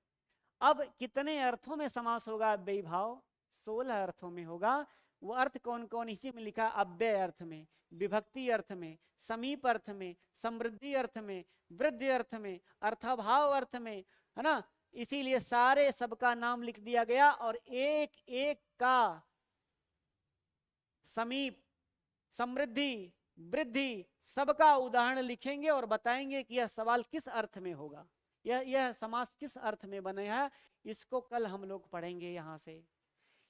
A: अब कितने अर्थों में समास होगा अव्ययी भाव? 16 अर्थों में होगा। वो अर्थ कौन कौन? इसी में लिखा, अव्यय अर्थ में, विभक्ति अर्थ में, समीप अर्थ में, समृद्धि अर्थ में, वृद्धि अर्थ में, अर्थाभाव अर्थ में, है ना। इसीलिए सारे सबका नाम लिख दिया गया और एक एक का समीप, समृद्धि, वृद्धि सबका उदाहरण लिखेंगे और बताएंगे कि यह सवाल किस अर्थ में होगा, यह समास किस अर्थ में बने हैं। इसको कल हम लोग पढ़ेंगे। यहां से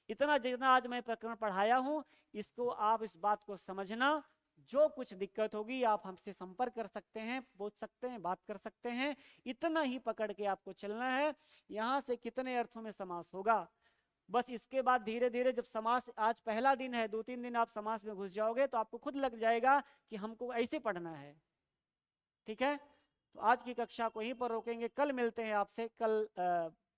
A: इतना जितना आज मैं प्रकरण पढ़ाया हूं, इसको आप इस बात को समझना। जो कुछ दिक्कत होगी आप हमसे संपर्क कर सकते हैं, पूछ सकते हैं, बात कर सकते हैं। इतना ही पकड़ के आपको चलना है। यहां से कितने अर्थों में समास होगा, बस इसके बाद धीरे धीरे जब समास, आज पहला दिन है, 2-3 दिन आप समास में घुस जाओगे तो आपको खुद लग जाएगा कि हमको ऐसे पढ़ना है। ठीक है, तो आज की कक्षा को यहीं पर रोकेंगे। कल मिलते हैं आपसे। कल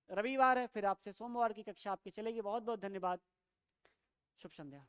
A: रविवार है, फिर आपसे सोमवार की कक्षा आपकी चलेगी। बहुत बहुत धन्यवाद। शुभ संध्या।